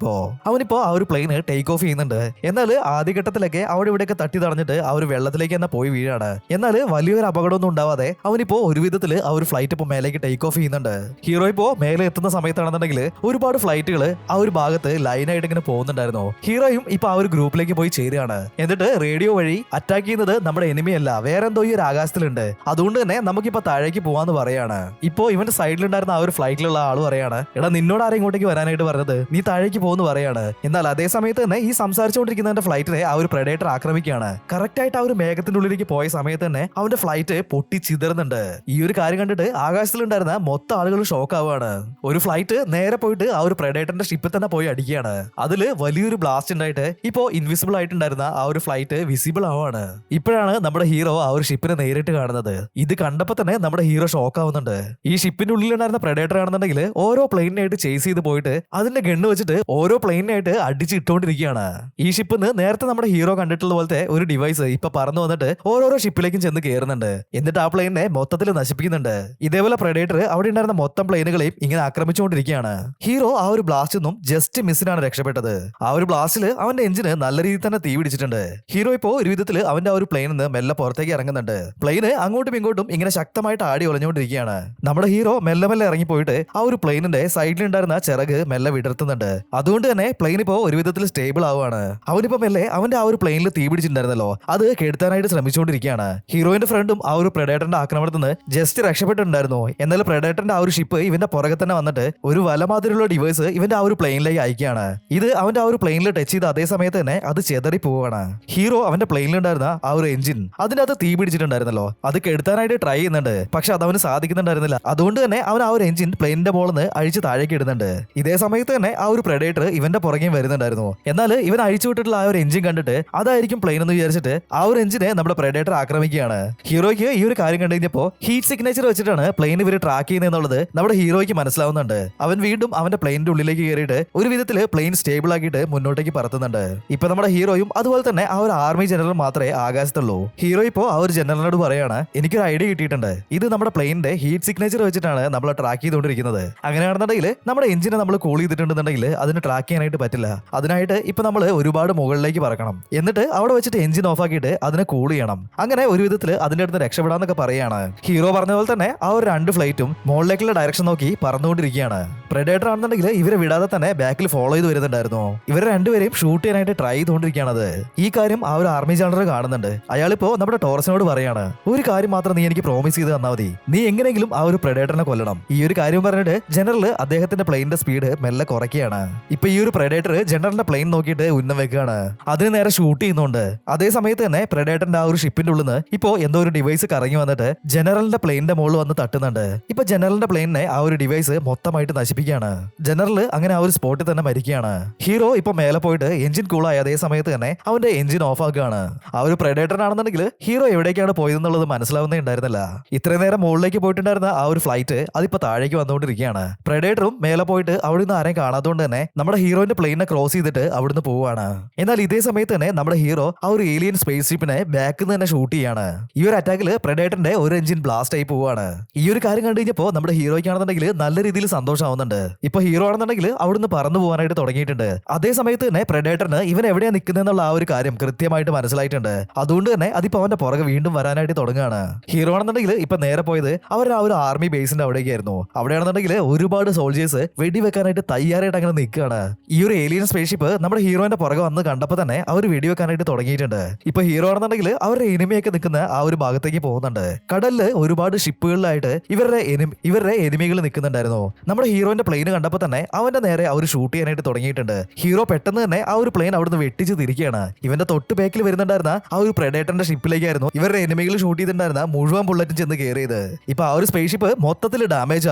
അവനിപ്പോ ആ ഒരു പ്ലെയിന് ടേക്ക് ഓഫ് ചെയ്യുന്നുണ്ട്. എന്നാൽ ആദ്യഘട്ടത്തിലൊക്കെ അവിടെ ഇവിടെയൊക്കെ തട്ടി തടഞ്ഞിട്ട് ആ ഒരു വെള്ളത്തിലേക്ക് തന്നെ പോയി വീഴാണ്. എന്നാൽ വലിയൊരു അപകടമൊന്നും ഉണ്ടാവാതെ അവനിപ്പോ ഒരു വിധത്തിൽ ആ ഒരു ഫ്ലൈറ്റ് ഇപ്പൊ മേലേക്ക് ടേക്ക് ഓഫ് ചെയ്യുന്നുണ്ട്. ഹീറോ ഇപ്പോ മേലെ എത്തുന്ന സമയത്താണെന്നുണ്ടെങ്കിൽ ഒരുപാട് ഫ്ലൈറ്റുകൾ ആ ഒരു ഭാഗത്ത് ലൈനായിട്ട് ഇങ്ങനെ പോകുന്നുണ്ടായിരുന്നു. ഹീറോയും ഇപ്പൊ ആ ഒരു ഗ്രൂപ്പിലേക്ക് പോയി ചേരുകയാണ്. എന്നിട്ട് റേഡിയോ വഴി അറ്റാക്ക് ചെയ്യുന്നത് നമ്മുടെ എനിമി അല്ല, വേറെ എന്തോ ഈ ഒരു ആകാശത്തിലുണ്ട്, അതുകൊണ്ട് തന്നെ നമുക്കിപ്പോ താഴേക്ക് പോവാന്ന് പറയാണ്. ഇപ്പോ ഇവന്റെ സൈഡിലുണ്ടായിരുന്ന ആ ഒരു ഫ്ലൈറ്റിലുള്ള ആള് പറയാണ്, എടാ നിന്നോട് ആരും ഇങ്ങോട്ടേക്ക് വരാനായിട്ട് പറഞ്ഞത്, നീ താഴേക്ക് പോകുന്നു പറയാണ്. എന്നാൽ അതേ സമയത്ത് തന്നെ ഈ സംസാരിച്ചുകൊണ്ടിരിക്കുന്നവന്റെ ഫ്ലൈറ്റിനെ ആ ഒരു പ്രെഡേറ്റർ ആക്രമിക്കുകയാണ്. കറക്റ്റ് ആയിട്ട് ആ ഒരു മേഘത്തിന്റെ ഉള്ളിലേക്ക് പോയ സമയത്ത് തന്നെ അവന്റെ ഫ്ലൈറ്റ് പൊട്ടി ചിതറുന്നുണ്ട്. ഈ ഒരു കാര്യം കണ്ടിട്ട് ആകാശത്തിലുണ്ടായിരുന്ന മൊത്തം ആളുകൾ ഷോക്ക് ആവുകയാണ്. ഒരു ഫ്ലൈറ്റ് നേരെ പോയിട്ട് ആ ഒരു പ്രെഡേറ്ററിന്റെ ഷിപ്പിൽ തന്നെ പോയി അടിക്കുകയാണ്. അതില് വലിയൊരു ബ്ലാസ്റ്റ് ഉണ്ടായിട്ട് ഇപ്പോ ഇൻവിസിബിൾ ആയിട്ടുണ്ടായിരുന്ന ആ ഒരു ഫ്ലൈറ്റ് വിസിബിൾ ആവുകയാണ്. ഇപ്പോഴാണ് നമ്മുടെ ഹീറോ ആ ഒരു ഷിപ്പിനെ നേരിട്ട് കാണുന്നത്. ഇത് കണ്ടപ്പോ തന്നെ നമ്മുടെ ഹീറോ ഷോക്ക് ആവുന്നുണ്ട്. ഈ ഷിപ്പിന്റെ ഉള്ളിലുണ്ടായിരുന്ന പ്രെഡേറ്റർ ആണെന്നുണ്ടെങ്കിൽ ഓരോ പ്ലെയിനായിട്ട് ചേസ് ചെയ്ത് പോയിട്ട് അതിന്റെ ഗണ്ണ് വെച്ചിട്ട് ഓരോ പ്ലെയിനായിട്ട് അടിച്ച് ഇട്ടുകൊണ്ടിരിക്കുകയാണ്. ഈ ഷിപ്പിന്ന് നേരത്തെ നമ്മുടെ ഹീറോ കണ്ടിട്ടുള്ള പോലത്തെ ഒരു ഡിവൈസ് ഇപ്പൊ പറന്നു വന്നിട്ട് ഓരോരോ ഷിപ്പിലേക്കും ചെന്ന് കയറുന്നുണ്ട്. എന്നിട്ട് ആ പ്ലെയിനെ മൊത്തത്തിൽ നശിപ്പിക്കുന്നുണ്ട്. ഇതേപോലെ പ്രെഡേറ്റർ അവിടെ ഉണ്ടായിരുന്ന മൊത്തം പ്ലെയിനുകളെയും ഇങ്ങനെ ആക്രമിച്ചുകൊണ്ടിരിക്കുകയാണ്. ഹീറോ ആ ഒരു ബ്ലാസ്റ്റ് ഒന്നും ജസ്റ്റ് മിസ്സിനാണ് രക്ഷപ്പെട്ടത്. ആ ഒരു ബ്ലാസ്റ്റിൽ അവന്റെ എഞ്ചിന് നല്ല രീതിയിൽ തന്നെ തീ പിടിച്ചിട്ടുണ്ട്. ഹീറോ ഇപ്പോ ഒരു വിധത്തിൽ അവന്റെ ആ ഒരു പ്ലെയിനിൽ നിന്ന് മെല്ലെ പുറത്തേക്ക് ഇറങ്ങുന്നുണ്ട്. പ്ലെയിന് അങ്ങോട്ടും ഇങ്ങോട്ടും ഇങ്ങനെ ശക്തമായിട്ട് ആടി ഒലഞ്ഞുകൊണ്ടിരിക്കുകയാണ്. നമ്മുടെ ഹീറോ മെല്ലെ മെല്ലെ ഇറങ്ങിപ്പോയിട്ട് ആ ഒരു പ്ലെയിനിന്റെ സൈഡിലുണ്ടായിരുന്ന ചിറക് മെല്ലെ വിടർത്തുന്നുണ്ട്. അതുകൊണ്ട് തന്നെ പ്ലെയിൻ ഇപ്പോ ഒരു വിധത്തിൽ സ്റ്റേബിൾ ആവുകയാണ്. അവനിപ്പോ മെല്ലെ അവന്റെ ആ ഒരു പ്ലെയിനിൽ തീ പിടിച്ചിട്ടുണ്ടായിരുന്നല്ലോ, അത് കെടുത്താനായിട്ട് ശ്രമിച്ചുകൊണ്ടിരിക്കുകയാണ്. ഹീറോയിന്റെ ഫ്രണ്ടും ആ ഒരു പ്രെഡേറ്ററിന്റെ ആക്രമണത്തിൽ നിന്ന് ജസ്റ്റ് രക്ഷപ്പെട്ടിട്ടുണ്ടായിരുന്നു. എന്നാൽ പ്രെഡേറ്ററിന്റെ ആ ഒരു ഷിപ്പ് ഇവന്റെ പുറകെ തന്നെ വന്നിട്ട് ഒരു വല മാതിരിയുള്ള ഡിവൈസ് ഇവന്റെ ആ ഒരു പ്ലെയിനിലേക്ക് അയക്കുകയാണ്. ഇത് അവന്റെ ആ ഒരു പ്ലെയിനിൽ ടച്ച് ചെയ്ത് അതേ സമയത്ത് തന്നെ അത് ചെതറി പോവുകയാണ്. ഹീറോ അവന്റെ പ്ലെയിനിലുണ്ടായിരുന്ന ആ ഒരു എഞ്ചിൻ അതിനകത്ത് തീ പിടിച്ചിട്ടുണ്ടായിരുന്നല്ലോ, അത് കെടുത്താനായിട്ട് ട്രൈ ചെയ്യുന്നുണ്ട്. പക്ഷെ അത് അവന് സാധിക്കുന്നുണ്ടായിരുന്നില്ല. അതുകൊണ്ട് തന്നെ അവൻ ആ ഒരു എഞ്ചിൻ പ്ലെയിനിന്റെ മുകളിൽ നിന്ന് അഴിച്ച് താഴേക്ക് ഇടുന്നുണ്ട്. ഇതേ സമയത്ത് തന്നെ ആ ഒരു പ്രെഡേറ്റർ ഇവന്റെ പുറകെ വരുന്നുണ്ടായിരുന്നു. എന്നാൽ ഇവൻ അഴിച്ചു വിട്ടിട്ടുള്ള ആ ഒരു എഞ്ചിൻ കണ്ടിട്ട് അതായിരിക്കും പ്ലെയിൻ എന്ന് വിചാരിച്ചിട്ട് ആ ഒരു എഞ്ചിനെ നമ്മുടെ പ്രെഡേറ്റർ ആക്രമിക്കുകയാണ്. ഹീറോയ്ക്ക് ഈ ഒരു കാര്യം കണ്ടു കഴിഞ്ഞപ്പോ ഹീറ്റ് സിഗ്നേച്ചർ വെച്ചിട്ടാണ് പ്ലെയിൻ ഇവർ ട്രാക്ക് ചെയ്യുന്നത് എന്നുള്ളത് നമ്മുടെ ഹീറോയ്ക്ക് മനസ്സിലാവുന്നുണ്ട്. അവൻ വീണ്ടും അവന്റെ പ്ലെയിനിന്റെ ഉള്ളിലേക്ക് കയറിയിട്ട് ഒരു വിധത്തിൽ പ്ലെയിൻ സ്റ്റേബിൾ ആക്കിയിട്ട് മുന്നോട്ടേക്ക് പറത്തുന്നുണ്ട്. ഇപ്പൊ നമ്മുടെ ഹീറോയും അതുപോലെ തന്നെ ആ ഒരു ആർമി ജനറൽ മാത്രമേ ആകാശത്തുള്ളൂ. ഹീറോ ഇപ്പോ ആ ഒരു ജനറലിനോട് പറയാണ്, എനിക്കൊരു ഐഡിയ കിട്ടിയിട്ടുണ്ട്, ഇത് നമ്മുടെ പ്ലെയിനിന്റെ ഹീറ്റ് സിഗ്നേച്ചർ വെച്ചിട്ടാണ് നമ്മൾ ട്രാക്ക് ചെയ്തുകൊണ്ടിരിക്കുന്നത്. അങ്ങനെയാണെന്നുണ്ടെങ്കിൽ നമ്മുടെ എഞ്ചിനെ നമ്മൾ കൂൾ ചെയ്തിട്ടുണ്ടെന്നുണ്ടെങ്കിൽ അതിന് ട്രാക്ക് ചെയ്യാനായിട്ട് പറ്റില്ല. അതിനായിട്ട് ഇപ്പൊ നമ്മൾ ഒരുപാട് മുകളിലേക്ക് പറക്കണം, എന്നിട്ട് അവിടെ വെച്ചിട്ട് എഞ്ചിൻ ഓഫ് ആക്കിയിട്ട് അതിനെ കൂൾ ചെയ്യണം. അങ്ങനെ ഒരു വിധത്തിൽ അതിന്റെ അടുത്ത് രക്ഷപ്പെടാന്നൊക്കെ പറയാണ്. ഹീറോ പറഞ്ഞ പോലെ തന്നെ ആ ഒരു രണ്ട് ഫ്ലൈറ്റും മുകളിലേക്കുള്ള ഡയറക്ഷൻ നോക്കി പറന്നുകൊണ്ടിരിക്കുകയാണ്. പ്രെഡേറ്റർ ആണെന്നുണ്ടെങ്കിൽ ഇവരെ വിടാതെ തന്നെ ബാക്കിൽ ഫോളോ ചെയ്ത് വരുന്നുണ്ടായിരുന്നു. ഇവരെ രണ്ടുപേരെയും ഷൂട്ട് ചെയ്യാനായിട്ട് ട്രൈ ചെയ്തുകൊണ്ടിരിക്കുകയാണത്. ഈ കാര്യം ആ ഒരു ആർമി ജനറൽ കാണുന്നുണ്ട്. അയാളിപ്പോ നമ്മുടെ ടോറസിനോട് പറയാണ്, ഒരു കാര്യം മാത്രം നീ എനിക്ക് പ്രോമിസ് ചെയ്ത് തന്നാൽ മതി, നീ എങ്ങനെയെങ്കിലും ആ ഒരു പ്രെഡേറ്ററിനെ കൊല്ലണം. ഈ ഒരു കാര്യം പറഞ്ഞിട്ട് ജനറൽ അദ്ദേഹത്തിന്റെ പ്ലെയിനിന്റെ സ്പീഡ് മെല്ലെ കുറയ്ക്കുകയാണ്. ഇപ്പൊ ഈ ഒരു പ്രെഡേറ്റർ ജനറലിന്റെ പ്ലെയിൻ നോക്കിയിട്ട് ഉന്നം വെക്കുകയാണ്. അതിന് നേരെ ഷൂട്ട് ചെയ്യുന്നുണ്ട്. അതേ സമയത്ത് തന്നെ പ്രെഡേറ്ററിന്റെ ആ ഒരു ഷിപ്പിന്റെ ഉള്ളിൽ നിന്ന് ഇപ്പോ എന്തോ ഒരു ഡിവൈസ് കറങ്ങി വന്നിട്ട് ജനറലിന്റെ പ്ലെയിനിന്റെ മുകളിൽ വന്ന് തട്ടുന്നുണ്ട്. ഇപ്പൊ ജനറലിന്റെ പ്ലെയിനിനെ ആ ഒരു ഡിവൈസ് മൊത്തമായിട്ട് നശിപ്പിക്കുകയാണ്. ജനറൽ അങ്ങനെ ആ ഒരു സ്പോട്ടിൽ തന്നെ മരിക്കുകയാണ്. ഹീറോ ഇപ്പൊ മേലെ പോയിട്ട് എഞ്ചിൻ കൂളായി അതേ സമയത്ത് തന്നെ അവന്റെ എഞ്ചിൻ ഓഫ് ആക്കുകയാണ്. ആ ഒരു പ്രെഡേറ്ററിനാണെന്നുണ്ടെങ്കിൽ ഹീറോ എവിടേക്കാണ് പോയതെന്നുള്ളത് മനസ്സിലാവുന്നേ ഉണ്ടായിരുന്നില്ല. ഇത്രയും നേരം മുകളിലേക്ക് പോയിട്ടുണ്ടായിരുന്ന ആ ഒരു ഫ്ലൈറ്റ് അതിപ്പോ താഴേക്ക് വന്നുകൊണ്ടിരിക്കുകയാണ്. പ്രെഡേറ്ററും മേലെ പോയിട്ട് അവിടെ നിന്ന് ആരെയും കാണാത്തതുകൊണ്ട് തന്നെ നമ്മുടെ ഹീറോന്റെ പ്ലെയിനെ ക്രോസ് ചെയ്തിട്ട് അവിടുന്ന് പോവുകയാണ്. എന്നാൽ ഇതേ സമയത്ത് തന്നെ നമ്മുടെ ഹീറോ ആ ഒരു ഏലിയൻ സ്പേസ് ഷിപ്പിനെ ബാക്കിൽ നിന്ന് തന്നെ ഷൂട്ട് ചെയ്യാണ്. ഈ ഒരു അറ്റാക്കിൽ പ്രെഡേറ്ററിന്റെ ഒരു എഞ്ചിൻ ബ്ലാസ്റ്റ് ആയി പോവുകയാണ്. ഈ ഒരു കാര്യം കണ്ടു കഴിഞ്ഞപ്പോ നമ്മുടെ ഹീറോയ്ക്കാണെന്നുണ്ടെങ്കിൽ നല്ല രീതിയിൽ സന്തോഷമാവുന്നുണ്ട്. ഇപ്പൊ ഹീറോ ആണെന്നുണ്ടെങ്കിൽ അവിടുന്ന് പറന്നു പോകാനായിട്ട് തുടങ്ങിയിട്ടുണ്ട്. അതേ സമയത്ത് തന്നെ പ്രെഡേറ്ററിന് ഇവൻ എവിടെയാണ് നിൽക്കുന്നതെന്നുള്ള ആ ഒരു കാര്യം കൃത്യമായിട്ട് മനസ്സിലായിട്ടുണ്ട്. അതുകൊണ്ട് തന്നെ അതിപ്പോ അവന്റെ പുറകെ വീണ്ടും വരാനായിട്ട് തുടങ്ങുകയാണ്. ഹീറോ ആണെന്നുണ്ടെങ്കിൽ ഇപ്പൊ നേരെ പോയത് അവരുടെ ആ ഒരു ആർമി ബേസിന്റെ അവിടേക്കായിരുന്നു. അവിടെയാണെന്നുണ്ടെങ്കിൽ ഒരു ഒരുപാട് സോൾജേഴ്സ് വെടിവെക്കാനായിട്ട് തയ്യാറായിട്ട് അങ്ങനെ നിൽക്കുകയാണ്. ഈ ഒരു ഏലിയൻ സ്പേസ്ഷിപ്പ് നമ്മുടെ ഹീറോന്റെ പുറകെ വന്ന് കണ്ടപ്പോൾ തന്നെ അവർ വെടിവെക്കാനായിട്ട് തുടങ്ങിയിട്ടുണ്ട്. ഇപ്പൊ ഹീറോ ആണെന്നുണ്ടെങ്കിൽ അവരുടെ എനിമിയൊക്കെ നിൽക്കുന്ന ആ ഒരു ഭാഗത്തേക്ക് പോകുന്നുണ്ട്. കടലില് ഒരുപാട് ഷിപ്പുകളിലായിട്ട് ഇവരുടെ എനിമികൾ നിൽക്കുന്നുണ്ടായിരുന്നു. നമ്മുടെ ഹീറോന്റെ പ്ലെയിൻ കണ്ടപ്പോൾ തന്നെ അവന്റെ നേരെ അവർ ഷൂട്ട് ചെയ്യാനായിട്ട് തുടങ്ങിയിട്ടുണ്ട്. ഹീറോ പെട്ടെന്ന് തന്നെ ആ ഒരു പ്ലെയിൻ അവിടുന്ന് വെട്ടിച്ച് തിരിക്കുകയാണ്. ഇവന്റെ തൊട്ട് ബാക്കിൽ വരുന്നുണ്ടായിരുന്ന ആ ഒരു പ്രെഡേറ്ററിന്റെ ഷിപ്പിലേക്കായിരുന്നു ഇവരുടെ എനിമികൾ ഷൂട്ട് ചെയ്തിട്ടുണ്ടായിരുന്ന മുഴുവൻ ബുള്ളറ്റും ചെന്ന് കയറിയത്. ഇപ്പൊ ആ ഒരു സ്പേസ് ഷിപ്പ് മൊത്തത്തിൽ ഡാമേജ്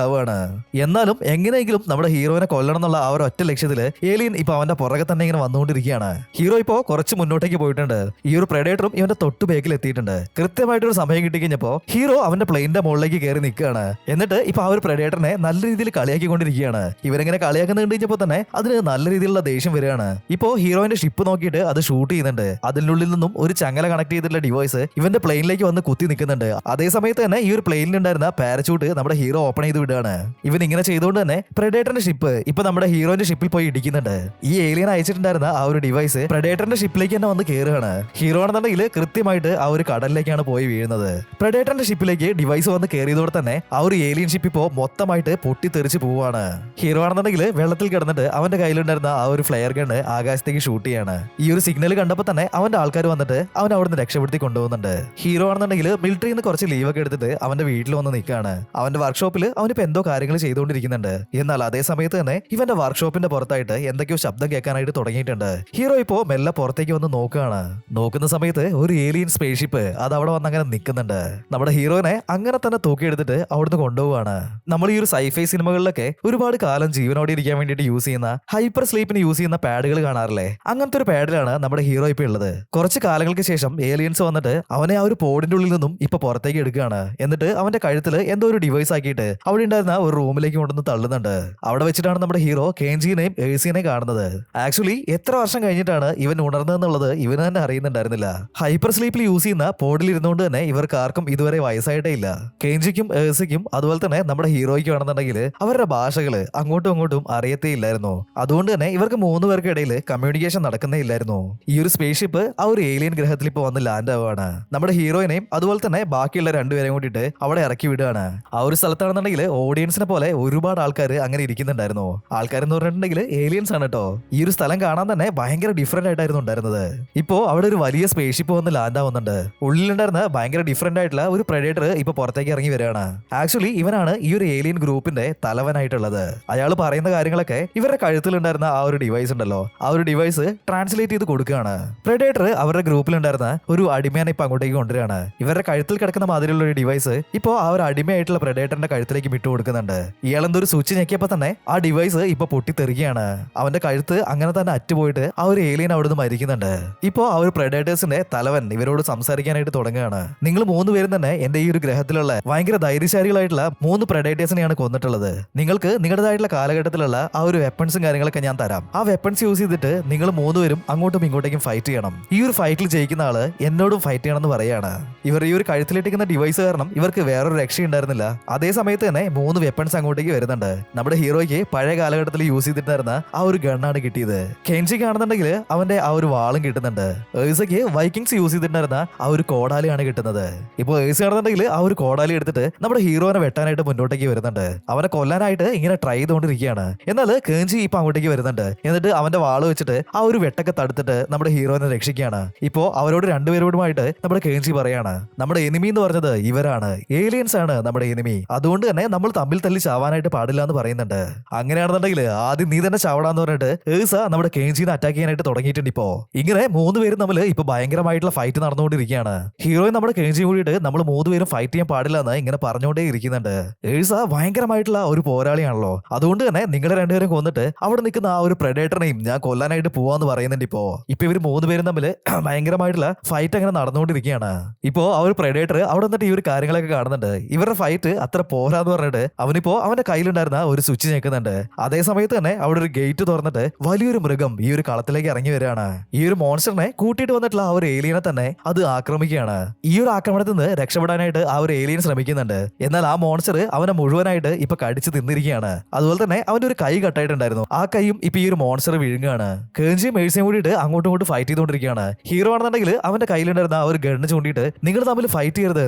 ആവുകയാണ്. എന്നാലും എങ്ങനെയെങ്കിലും നമ്മുടെ ഹീറോനെ കൊല്ലണം എന്നുള്ള ആ ഒരു ഒറ്റ ലക്ഷ്യത്തില് ഏലിയൻ ഇപ്പൊ അവന്റെ പുറകെ തന്നെ ഇങ്ങനെ വന്നുകൊണ്ടിരിക്കുകയാണ്. ഹീറോ ഇപ്പോ കുറച്ച് മുന്നോട്ടേക്ക് പോയിട്ടുണ്ട്. ഈ ഒരു പ്രെഡേറ്ററും ഇവന്റെ തൊട്ട് ബാക്കിൽ എത്തിയിട്ടുണ്ട്. കൃത്യമായിട്ടൊരു സമയം കിട്ടി കഴിഞ്ഞപ്പോ ഹീറോ അവന്റെ പ്ലെയിനിന്റെ മുകളിലേക്ക് കയറി നിൽക്കുകയാണ്. എന്നിട്ട് ഇപ്പൊ ആ ഒരു പ്രെഡേറ്ററിനെ നല്ല രീതിയിൽ കളിയാക്കിക്കൊണ്ടിരിക്കുകയാണ്. ഇവരെങ്ങനെ കളിയാക്കുന്ന കഴിഞ്ഞപ്പോ തന്നെ അതിന് നല്ല രീതിയിലുള്ള ദേഷ്യം വരികയാണ്. ഇപ്പോ ഹീറോയിന്റെ ഷിപ്പ് നോക്കിയിട്ട് അത് ഷൂട്ട് ചെയ്യുന്നുണ്ട്. അതിനുള്ളിൽ നിന്നും ഒരു ചങ്ങല കണക്ട് ചെയ്തിട്ടുള്ള ഡിവൈസ് ഇവന്റെ പ്ലെയിനിലേക്ക് വന്ന് കുത്തി നിൽക്കുന്നുണ്ട്. അതേ സമയത്ത് തന്നെ ഈ ഒരു പ്ലെയിനിലുണ്ടായിരുന്ന പാരച്യൂട്ട് നമ്മുടെ ഹീറോ ഓപ്പൺ ചെയ്ത് വിടുകയാണ്. ഇവൻ ഇങ്ങനെ ചെയ്തുകൊണ്ട് തന്നെ പ്രെഡേറ്ററിന്റെ ഷിപ്പ് ഇപ്പൊ നമ്മുടെ ഹീറോയിന്റെ ഷിപ്പിൽ പോയി ഇടിക്കുന്നുണ്ട്. ഈ ഏലിയൻ അയച്ചിട്ടുണ്ടായിരുന്ന ആ ഒരു ഡിവൈസ് പ്രെഡേറ്ററിന്റെ ഷിപ്പിലേക്ക് തന്നെ വന്ന് കയറുകയാണ്. ഹീറോ ആണെന്നുണ്ടെങ്കിൽ കൃത്യമായിട്ട് ആ ഒരു കടലിലേക്കാണ് പോയി വീഴുന്നത്. പ്രെഡേറ്ററിന്റെ ഷിപ്പിലേക്ക് ഡിവൈസ് വന്ന് കയറിയതോടെ തന്നെ ആ ഒരു ഏലിയൻ ഷിപ്പ് ഇപ്പോ മൊത്തമായിട്ട് പൊട്ടിത്തെറിച്ച് പോവാണ്. ഹീറോ ആണെന്നുണ്ടെങ്കിൽ വെള്ളത്തിൽ കിടന്നിട്ട് അവന്റെ കയ്യിലുണ്ടായിരുന്ന ആ ഒരു ഫ്ലെയർ ഗണ്ണ് ആകാശത്തേക്ക് ഷൂട്ട് ചെയ്യാണ്. ഈ ഒരു സിഗ്നൽ കണ്ടപ്പോൾ തന്നെ അവന്റെ ആൾക്കാർ വന്നിട്ട് അവൻ അവിടുന്ന് രക്ഷപ്പെടുത്തി കൊണ്ടുപോകുന്നുണ്ട്. ഹീറോ ആണെന്നുണ്ടെങ്കിൽ മിലിറ്ററിയിൽ നിന്ന് കുറച്ച് ലീവൊക്കെ എടുത്തിട്ട് അവന്റെ വീട്ടിൽ വന്ന് നിൽക്കുകയാണ്. അവന്റെ വർക്ക്ഷോപ്പിൽ അവനിപ്പോ എന്തോ കാര്യങ്ങൾ ചെയ്തുകൊണ്ടിരിക്കുന്നുണ്ട്. എന്നാൽ അതേ സമയത്ത് തന്നെ ഇവന്റെ വർക്ക്ഷോപ്പിന്റെ പുറത്തായിട്ട് എന്തൊക്കെയോ ശബ്ദം കേൾക്കാനായിട്ട് തുടങ്ങിയിട്ടുണ്ട്. ഹീറോ ഇപ്പോ മെല്ലെ പുറത്തേക്ക് വന്ന് നോക്കുകയാണ്. നോക്കുന്ന സമയത്ത് ഒരു ഏലിയൻ സ്പേസ്ഷിപ്പ് അത് അവിടെ വന്ന് അങ്ങനെ നിൽക്കുന്നുണ്ട്. നമ്മുടെ ഹീറോനെ അങ്ങനെ തന്നെ തൂക്കിയെടുത്തിട്ട് അവിടുന്ന് കൊണ്ടുപോവാണ്. നമ്മൾ ഈ ഒരു സൈഫൈ സിനിമകളിലൊക്കെ ഒരുപാട് കാലം ജീവനോടെ ഇരിക്കാൻ വേണ്ടിയിട്ട് യൂസ് ചെയ്യുന്ന ഹൈപ്പർ സ്ലീപ്പിന് യൂസ് ചെയ്യുന്ന പാഡുകൾ കാണാറില്ലേ? അങ്ങനത്തെ ഒരു പാഡിലാണ് നമ്മുടെ ഹീറോ ഇപ്പൊ ഉള്ളത്. കുറച്ച് കാലങ്ങൾക്ക് ശേഷം ഏലിയൻസ് വന്നിട്ട് അവനെ ആ ഒരു പോഡിന്റെ ഉള്ളിൽ നിന്നും ഇപ്പൊ പുറത്തേക്ക് എടുക്കുകയാണ്. എന്നിട്ട് അവന്റെ കഴുത്തിൽ എന്തോ ഒരു ഡിവൈസ് ആക്കിയിട്ട് അവിടെ ഉണ്ടായിരുന്ന ഒരു റൂമിലേക്ക് കൊണ്ടുവന്ന് തള്ളുന്നുണ്ട്. അവിടെ വെച്ചിട്ടാണ് നമ്മുടെ ഹീറോ കെൻജിനെയും ഏഴ്സിനെയും കാണുന്നത്. ആക്ച്വലി എത്ര വർഷം കഴിഞ്ഞിട്ടാണ് ഇവൻ ഉണർന്നതെന്നുള്ളത് ഇവന് തന്നെ അറിയുന്നുണ്ടായിരുന്നില്ല. ഹൈപ്പർ സ്ലീപ്പിൽ യൂസ് ചെയ്യുന്ന പോഡിൽ ഇരുന്നുകൊണ്ട് തന്നെ ഇവർക്ക് ആർക്കും ഇതുവരെ വയസ്സായിട്ടേ ഇല്ല. കെൻജിക്കും ഏഴ്സിക്കും അതുപോലെ തന്നെ നമ്മുടെ ഹീറോയ്ക്കും ആണെന്നുണ്ടെങ്കിൽ അവരുടെ ഭാഷകള് അങ്ങോട്ടും ഇങ്ങോട്ടും അറിയത്തേ ഇല്ലായിരുന്നു. അതുകൊണ്ട് തന്നെ ഇവർക്ക് 3 പേർക്ക് ഇടയിൽ കമ്മ്യൂണിക്കേഷൻ നടക്കുന്നേ ഇല്ലായിരുന്നു. ഈ ഒരു സ്പേസ് ഷിപ്പ് ആ ഒരു ഏലിയൻ ഗ്രഹത്തിൽ ഇപ്പൊ വന്ന് ലാൻഡ് ആവുകയാണ്. നമ്മുടെ ഹീറോയിനെയും അതുപോലെ തന്നെ ബാക്കിയുള്ള 2 പേരെയും കൂട്ടിയിട്ട് അവിടെ ഇറക്കി വിടുകയാണ്. ആ ഒരു സ്ഥലത്താണെന്നുണ്ടെങ്കിൽ ഓഡിയൻസിനെ പോലെ ഒരുപാട് ആൾക്കാർ അങ്ങനെ ഇരിക്കുന്നുണ്ടായിരുന്നു. ആൾക്കാരെന്ന് പറഞ്ഞിട്ടുണ്ടെങ്കിൽ ഏലിയൻസ് ആണ് കേട്ടോ. ഈ ഒരു സ്ഥലം കാണാൻ തന്നെ ഭയങ്കര ഡിഫറെന്റ് ആയിട്ടായിരുന്നു ഉണ്ടായിരുന്നത്. ഇപ്പോ അവിടെ ഒരു വലിയ സ്പേസ് ഷിപ്പ് വന്ന് ലാൻഡ് ആവുന്നുണ്ട്. ഉള്ളിലുണ്ടായിരുന്ന ഭയങ്കര ഡിഫറെന്റ് ആയിട്ടുള്ള ഒരു പ്രെഡേറ്റർ ഇപ്പൊ പുറത്തേക്ക് ഇറങ്ങി വരികയാണ്. ആക്ച്വലി ഇവനാണ് ഈ ഒരു ഏലിയൻ ഗ്രൂപ്പിന്റെ തലവനായിട്ടുള്ളത്. അയാൾ പറയുന്ന കാര്യങ്ങളൊക്കെ ഇവരുടെ കഴുത്തിലുണ്ടായിരുന്ന ആ ഒരു ഡിവൈസ് ഉണ്ടല്ലോ, ആ ഒരു ഡിവൈസ് ട്രാൻസ്ലേറ്റ് ചെയ്ത് കൊടുക്കുകയാണ്. പ്രെഡേറ്റർ അവരുടെ ഗ്രൂപ്പിലുണ്ടായിരുന്ന ഒരു അടിമയാനെ ഇപ്പൊ അങ്ങോട്ടേക്ക് കൊണ്ടുവരികയാണ്. ഇവരുടെ കഴുത്തിൽ കിടക്കുന്ന മാതിരിയുള്ള ഒരു ഡിവൈസ് ഇപ്പോ ആ ഒരു അടിമയായിട്ടുള്ള പ്രെഡേറ്ററിന്റെ കഴുത്തിലേക്ക് വിട്ടു കൊടുക്കുന്നുണ്ട്. ഇയാൾ എന്തോ ഒരു സ്വിച്ച് ഞെക്കിയപ്പോ തന്നെ ആ ഡിവൈസ് ഇപ്പൊ പൊട്ടിത്തെറിക്കുകയാണ്. അവന്റെ കഴുത്ത് അങ്ങനെ തന്നെ അറ്റുപോയിട്ട് ആ ഒരു ഏലിയൻ അവിടുന്ന് മരിക്കുന്നുണ്ട്. ഇപ്പോ ആ ഒരു പ്രെഡേറ്റേഴ്സിന്റെ തലവൻ ഇവരോട് സംസാരിക്കാനായിട്ട് തുടങ്ങുകയാണ്. നിങ്ങൾ 3 പേരും തന്നെ എന്റെ ഈ ഒരു ഗ്രഹത്തിലുള്ള ഭയങ്കര ധൈര്യശാലികളായിട്ടുള്ള 3 പ്രെഡേറ്റേഴ്സിനെയാണ് കൊന്നിട്ടുള്ളത്. നിങ്ങൾക്ക് നിങ്ങളുടേതായിട്ടുള്ള കാലഘട്ടത്തിലുള്ള ആ ഒരു വെപ്പൺസും കാര്യങ്ങളൊക്കെ ഞാൻ തരാം. ആ വെപ്പൺസ് യൂസ് ചെയ്തിട്ട് നിങ്ങൾ 3 പേരും അങ്ങോട്ടും ഇങ്ങോട്ടേക്കും ഫൈറ്റ് ചെയ്യണം. ഈ ഒരു ഫൈറ്റിൽ ജയിക്കുന്ന ആള് എന്നോടും ഫൈറ്റ് ചെയ്യണം എന്ന് പറയാണ്. ഇവർ ഈ ഒരു കഴുത്തിലിട്ടിരിക്കുന്ന ഡിവൈസ് കാരണം ഇവർക്ക് വേറൊരു രക്ഷയുണ്ടായിരുന്നില്ല. അതേ സമയത്ത് തന്നെ 3 വെപ്പൺസ് അങ്ങോട്ടേക്ക് വരുന്നുണ്ട്. നമ്മുടെ ഹീറോയ്ക്ക് പഴയ കാലഘട്ടത്തിൽ യൂസ് ചെയ്തിട്ടുണ്ടായിരുന്ന ആ ഒരു ഗണ്ണാണ് കിട്ടിയത്. കെൻജിക്ക് ആണെന്നുണ്ടെങ്കിൽ അവന്റെ ആ ഒരു വാളും കിട്ടുന്നുണ്ട്. ഏഴ്സയ്ക്ക് വൈക്കിങ്സ് യൂസ് ചെയ്തിട്ടുണ്ടായിരുന്ന ആ ഒരു കോടാലിയാണ് കിട്ടുന്നത്. ഇപ്പൊ ഏഴ്സ ആണെന്നുണ്ടെങ്കിൽ ആ ഒരു കോടാലി എടുത്തിട്ട് നമ്മുടെ ഹീറോനെ വെട്ടാനായിട്ട് മുന്നോട്ടേക്ക് വരുന്നുണ്ട്. അവനെ കൊല്ലാനായിട്ട് ഇങ്ങനെ ട്രൈ ചെയ്തുകൊണ്ടിരിക്കുകയാണ്. എന്നാൽ കെൻജി ഇപ്പൊ അങ്ങോട്ടേക്ക് വരുന്നുണ്ട്. എന്നിട്ട് അവന്റെ വാള് വെച്ചിട്ട് ആ ഒരു വെട്ടൊക്കെ തടുത്തിട്ട് നമ്മുടെ ഹീറോനെ രക്ഷിക്കുകയാണ്. ഇപ്പോ അവരോട് 2 പേരോടുമായിട്ട് നമ്മുടെ കെൻജി പറയാണ്, നമ്മുടെ എനിമി എന്ന് പറഞ്ഞത് ഇവരാണ്, ഏലിയൻസ് ആണ് നമ്മുടെ എനിമി. അതുകൊണ്ട് തന്നെ നമ്മൾ തമ്മിൽ തല്ലി ചാവാനായിട്ട് പാടില്ല എന്ന് പറയുന്നുണ്ട്. അങ്ങനെയാണെന്നുണ്ടെങ്കിൽ ആദ്യം നീ തന്നെ ചാവടാന്ന് പറഞ്ഞിട്ട് ഏഴ്സ നമ്മുടെ കെൻജിനെ അറ്റാക്ക് ചെയ്യാനായിട്ട് തുടങ്ങിയിട്ടുണ്ട്. ഇപ്പോ ഇങ്ങനെ 3 പേരും തമ്മിൽ ഇപ്പൊ ഭയങ്കരമായിട്ടുള്ള ഫൈറ്റ് നടന്നുകൊണ്ടിരിക്കുകയാണ്. ഹീറോയും നമ്മുടെ കെൻജി കൂടിയിട്ട് നമ്മൾ 3 പേരും ഫൈറ്റ് ചെയ്യാൻ പാടില്ല എന്ന് ഇങ്ങനെ പറഞ്ഞുകൊണ്ടേ ഇരിക്കുന്നുണ്ട്. ഏഴ്സ ഭയങ്കരമായിട്ടുള്ള ഒരു പോരാളിയാണല്ലോ. അതുകൊണ്ട് തന്നെ നിങ്ങളുടെ 2 പേരും കൊന്നിട്ട് അവിടെ നിൽക്കുന്ന ആ ഒരു പ്രെഡേറ്ററിനെയും ഞാൻ കൊല്ലാനായിട്ട് പോവാന്ന് പറയുന്നുണ്ട്. ഇപ്പൊ ഇവർ 3 പേരും തമ്മിൽ ഭയങ്കരമായിട്ടുള്ള ഫൈറ്റ് അങ്ങനെ നടന്നുകൊണ്ടിരിക്കുകയാണ്. ഇപ്പോ ആ ഒരു പ്രെഡേറ്റർ അവിടെ നിന്നിട്ട് ഈ ഒരു കാര്യങ്ങളൊക്കെ കാണുന്നുണ്ട്. ഇവരുടെ ഫൈറ്റ് അത്ര പോരാന്ന് പറഞ്ഞിട്ട് അവനിപ്പോ അവന്റെ കയ്യിലുണ്ടായിരുന്ന ഒരു സ്വിച്ച് ഞെക്കുന്നുണ്ട്. അതേ സമയത്ത് തന്നെ അവിടെ ഒരു ഗേറ്റ് തുറന്നിട്ട് വലിയൊരു മൃഗം ഈ ഒരു കളത്തിലേക്ക് ഇറങ്ങി വരികയാണ്. ഈ ഒരു മോൺസ്റ്ററിനെ കൂട്ടിയിട്ട് വന്നിട്ടുള്ള ആ ഒരു ഏലിയനെ തന്നെ അത് ആക്രമിക്കുകയാണ്. ഈ ഒരു ആക്രമണത്തിൽ നിന്ന് രക്ഷപ്പെടാനായിട്ട് ആ ഒരു ഏലിയൻ ശ്രമിക്കുന്നുണ്ട്. എന്നാൽ ആ മോൺസ്റ്റർ അവനെ മുഴുവനായിട്ട് ഇപ്പൊ കടിച്ചു തിന്നിരിക്കുകയാണ്. അതുപോലെ തന്നെ അവന്റെ ഒരു കൈ കട്ടായിട്ടുണ്ടായിരുന്നു. ആ കൈയും ഇപ്പൊ ഈ ഒരു മോൺസ്റ്റർ വിഴുങ്ങുകയാണ്. കേഞ്ചിയും മേഴ്സിയും കൂടിയിട്ട് അങ്ങോട്ടും ഇങ്ങോട്ടും ഫൈറ്റ് ചെയ്തുകൊണ്ടിരിക്കുകയാണ്. ഹീറോ ആണെന്നുണ്ടെങ്കിൽ അവന്റെ കയ്യിലുണ്ടായിരുന്ന ആ ഒരു ഗണ്ണ് ചൂണ്ടിയിട്ട് നിങ്ങൾ തമ്മിൽ ഫൈറ്റ് ചെയ്യരുത്